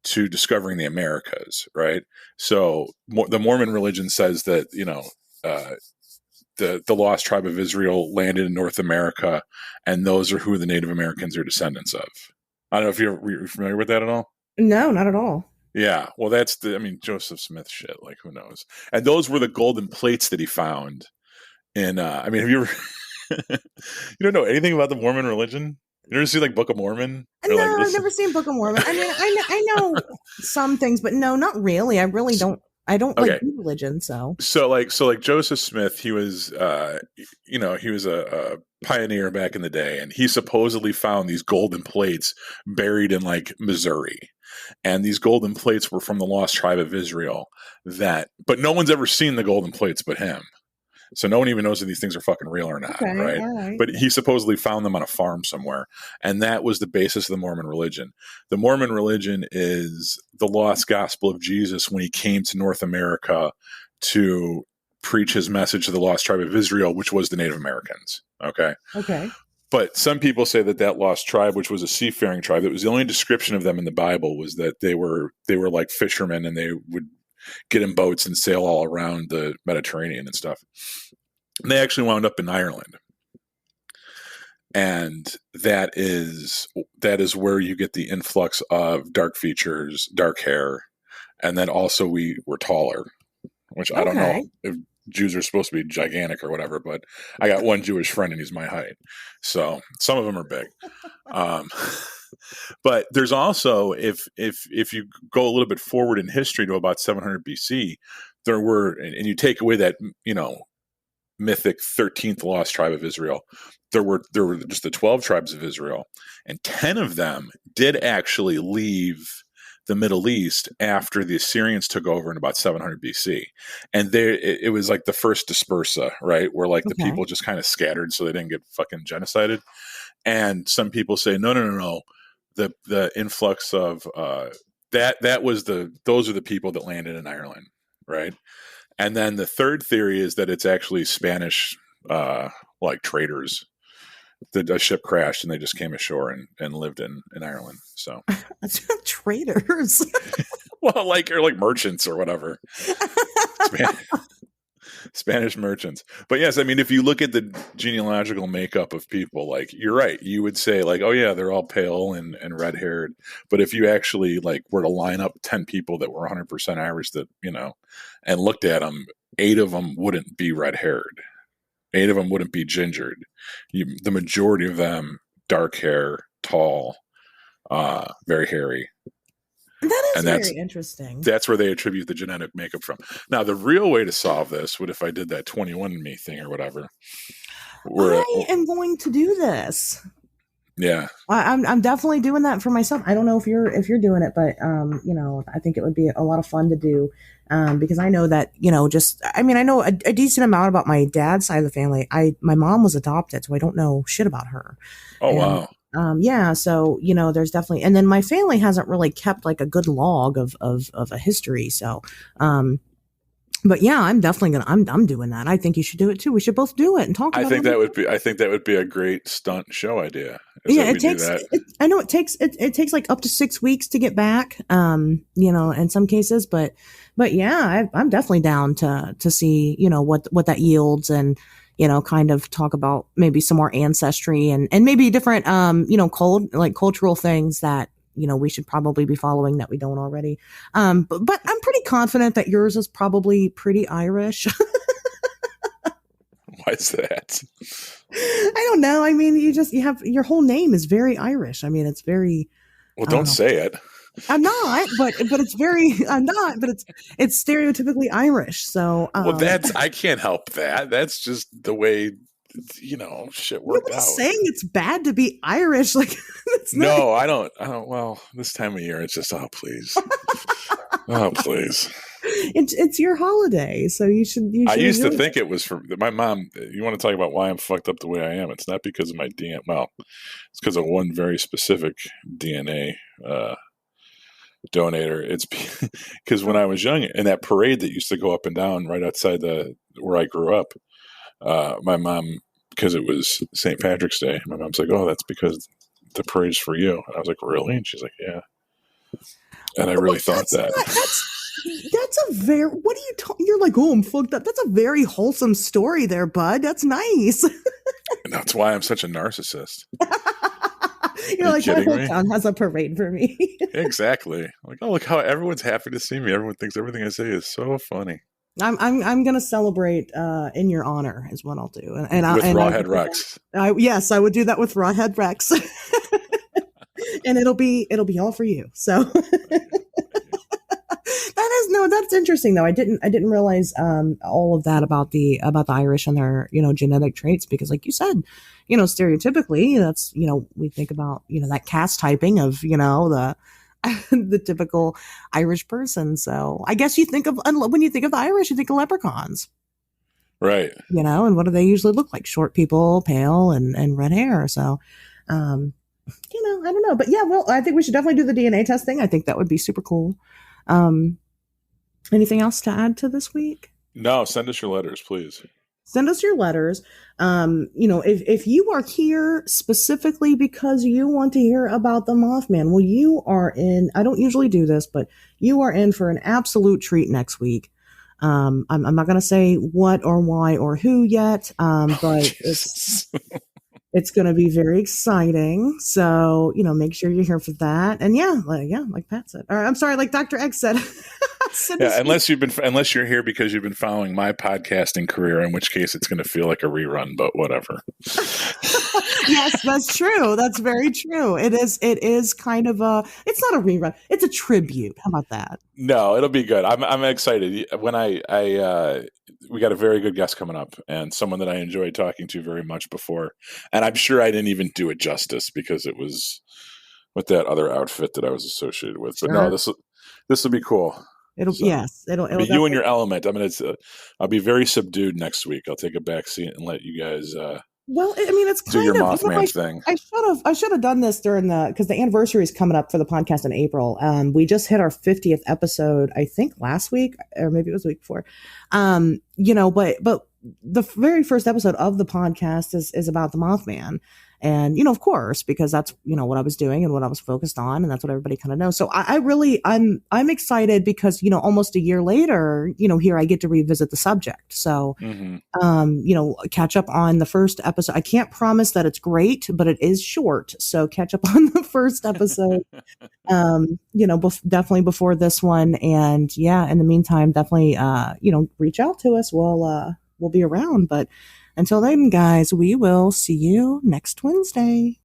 to discovering the Americas, right? So the Mormon religion says that, the lost tribe of Israel landed in North America, and those are who the Native Americans are descendants of. I don't know if you're familiar with that at all. No, not at all. Yeah, well, that's Joseph Smith shit. Like, who knows? And those were the golden plates that he found. And have you ever? You don't know anything about the Mormon religion? You never see like Book of Mormon? No, I've never seen Book of Mormon. I mean, I know some things, but no, not really. I really don't. I don't like religion, so. So like Joseph Smith, he was, he was a pioneer back in the day, and he supposedly found these golden plates buried in like Missouri, and these golden plates were from the lost tribe of Israel. But no one's ever seen the golden plates but him. So no one even knows if these things are fucking real or not, right? But he supposedly found them on a farm somewhere, and that was the basis of the Mormon religion. The Mormon religion is the lost gospel of Jesus when he came to North America to preach his message to the lost tribe of Israel, which was the Native Americans. Okay. But some people say that lost tribe, which was a seafaring tribe, that was the only description of them in the Bible, was that they were like fishermen, and they would get in boats and sail all around the Mediterranean and stuff. And they actually wound up in Ireland. And that is where you get the influx of dark features, dark hair, and then also we were taller, which I don't know if Jews are supposed to be gigantic or whatever, but I got one Jewish friend and he's my height. So some of them are big. But there's also, if you go a little bit forward in history to about 700 BC, there were, and you take away that, mythic 13th lost tribe of Israel, there were just the 12 tribes of Israel, and 10 of them did actually leave the Middle East after the Assyrians took over in about 700 BC. And it was like the first dispersa, right? Where like the people just kind of scattered so they didn't get fucking genocided. And some people say, no. The influx of those are the people that landed in Ireland, right? And then the third theory is that it's actually Spanish, like traders. A ship crashed and they just came ashore and lived in Ireland. So traders. Well, like merchants or whatever. Spanish merchants. But yes, if you look at the genealogical makeup of people, like, you're right. You would say like, oh yeah, they're all pale and red haired. But if you actually like were to line up 10 people that were 100% Irish that, and looked at them, 8 of them wouldn't be red haired. 8 of them wouldn't be gingered. The majority of them, dark hair, tall, very hairy. That is very interesting. That's where they attribute the genetic makeup from. Now, the real way to solve this would if I did that 21andMe thing or whatever. I am going to do this. Yeah, I'm definitely doing that for myself. I don't know if you're doing it, but I think it would be a lot of fun to do, because I know that I know a decent amount about my dad's side of the family. My mom was adopted, so I don't know shit about her. Oh, wow. Yeah, so there's definitely, and then my family hasn't really kept like a good log of a history. So, but yeah, I'm definitely I'm doing that. I think you should do it too. We should both do it and talk about it. I think that would be a great stunt show idea. Yeah, I know it takes like up to 6 weeks to get back. In some cases, but yeah, I'm definitely down to see, what that yields, and kind of talk about maybe some more ancestry and maybe different, cultural things that, we should probably be following that we don't already. But I'm pretty confident that yours is probably pretty Irish. Why is that? I don't know. You have your whole name is very Irish. It's very. Well, don't say it. I'm not, but it's very. I'm not, but it's stereotypically Irish. So. Well, I can't help that. That's just the way, shit worked out. Saying it's bad to be Irish, like. No, I don't. Well, this time of year, it's just, oh, please. Oh, please. It's your holiday, so you should I used to enjoy think it was for my mom. You want to talk about why I'm fucked up the way I am? It's not because of my DNA. Well, it's because of one very specific DNA donator. It's because when I was young, in that parade that used to go up and down right outside where I grew up, my mom, because it was St. Patrick's Day, my mom's like, "Oh, that's because the parade's for you." And I was like, "Really?" And she's like, "Yeah." And I really thought that. That's a very, what are you talking? You're like, oh, I'm fucked up. That's a very wholesome story there, bud. That's nice. And that's why I'm such a narcissist. You're like, my whole town has a parade for me. Exactly. Like, oh, look how everyone's happy to see me. Everyone thinks everything I say is so funny. I'm gonna celebrate in your honor is what I'll do. And with Rawhead Rex. Yes, I would do that with Rawhead Rex. And it'll be all for you. So that's interesting though. I didn't realize all of that about the Irish and their, genetic traits, because like you said, stereotypically that's, we think about, that cast typing of, the the typical Irish person. So I guess when you think of the Irish, you think of leprechauns. Right. And what do they usually look like? Short people, pale and red hair. So I don't know, but yeah, well, I think we should definitely do the DNA testing. I think that would be super cool. Anything else to add to this week? No, send us your letters, please. Send us your letters. If you are here specifically because you want to hear about the Mothman, well, you are in, I don't usually do this, but you are in for an absolute treat next week. I'm not going to say what or why or who yet, but it's going to be very exciting. So, make sure you're here for that. And like Pat said, or I'm sorry, like Dr. X said. Yeah, unless you're here because you've been following my podcasting career, in which case it's going to feel like a rerun, but whatever. Yes, that's true. That's very true. It is kind of it's not a rerun. It's a tribute. How about that? No, it'll be good. I'm excited. When we got a very good guest coming up, and someone that I enjoyed talking to very much before. And I'm sure I didn't even do it justice because it was with that other outfit that I was associated with. Sure. But no, this will be cool. It'll be you in your element. I'll be very subdued next week. I'll take a back seat and let you guys. Well, I mean, it's kind do your Mothman thing. I should have done this because the anniversary is coming up for the podcast in April. We just hit our 50th episode, I think last week, or maybe it was the week before. But the very first episode of the podcast is about the Mothman. And, of course, because that's, what I was doing and what I was focused on. And that's what everybody kind of knows. So I'm excited because, almost a year later, here I get to revisit the subject. So, catch up on the first episode. I can't promise that it's great, but it is short. So catch up on the first episode, definitely before this one. And in the meantime, definitely, reach out to us. We'll be around, but until then, guys, we will see you next Wednesday.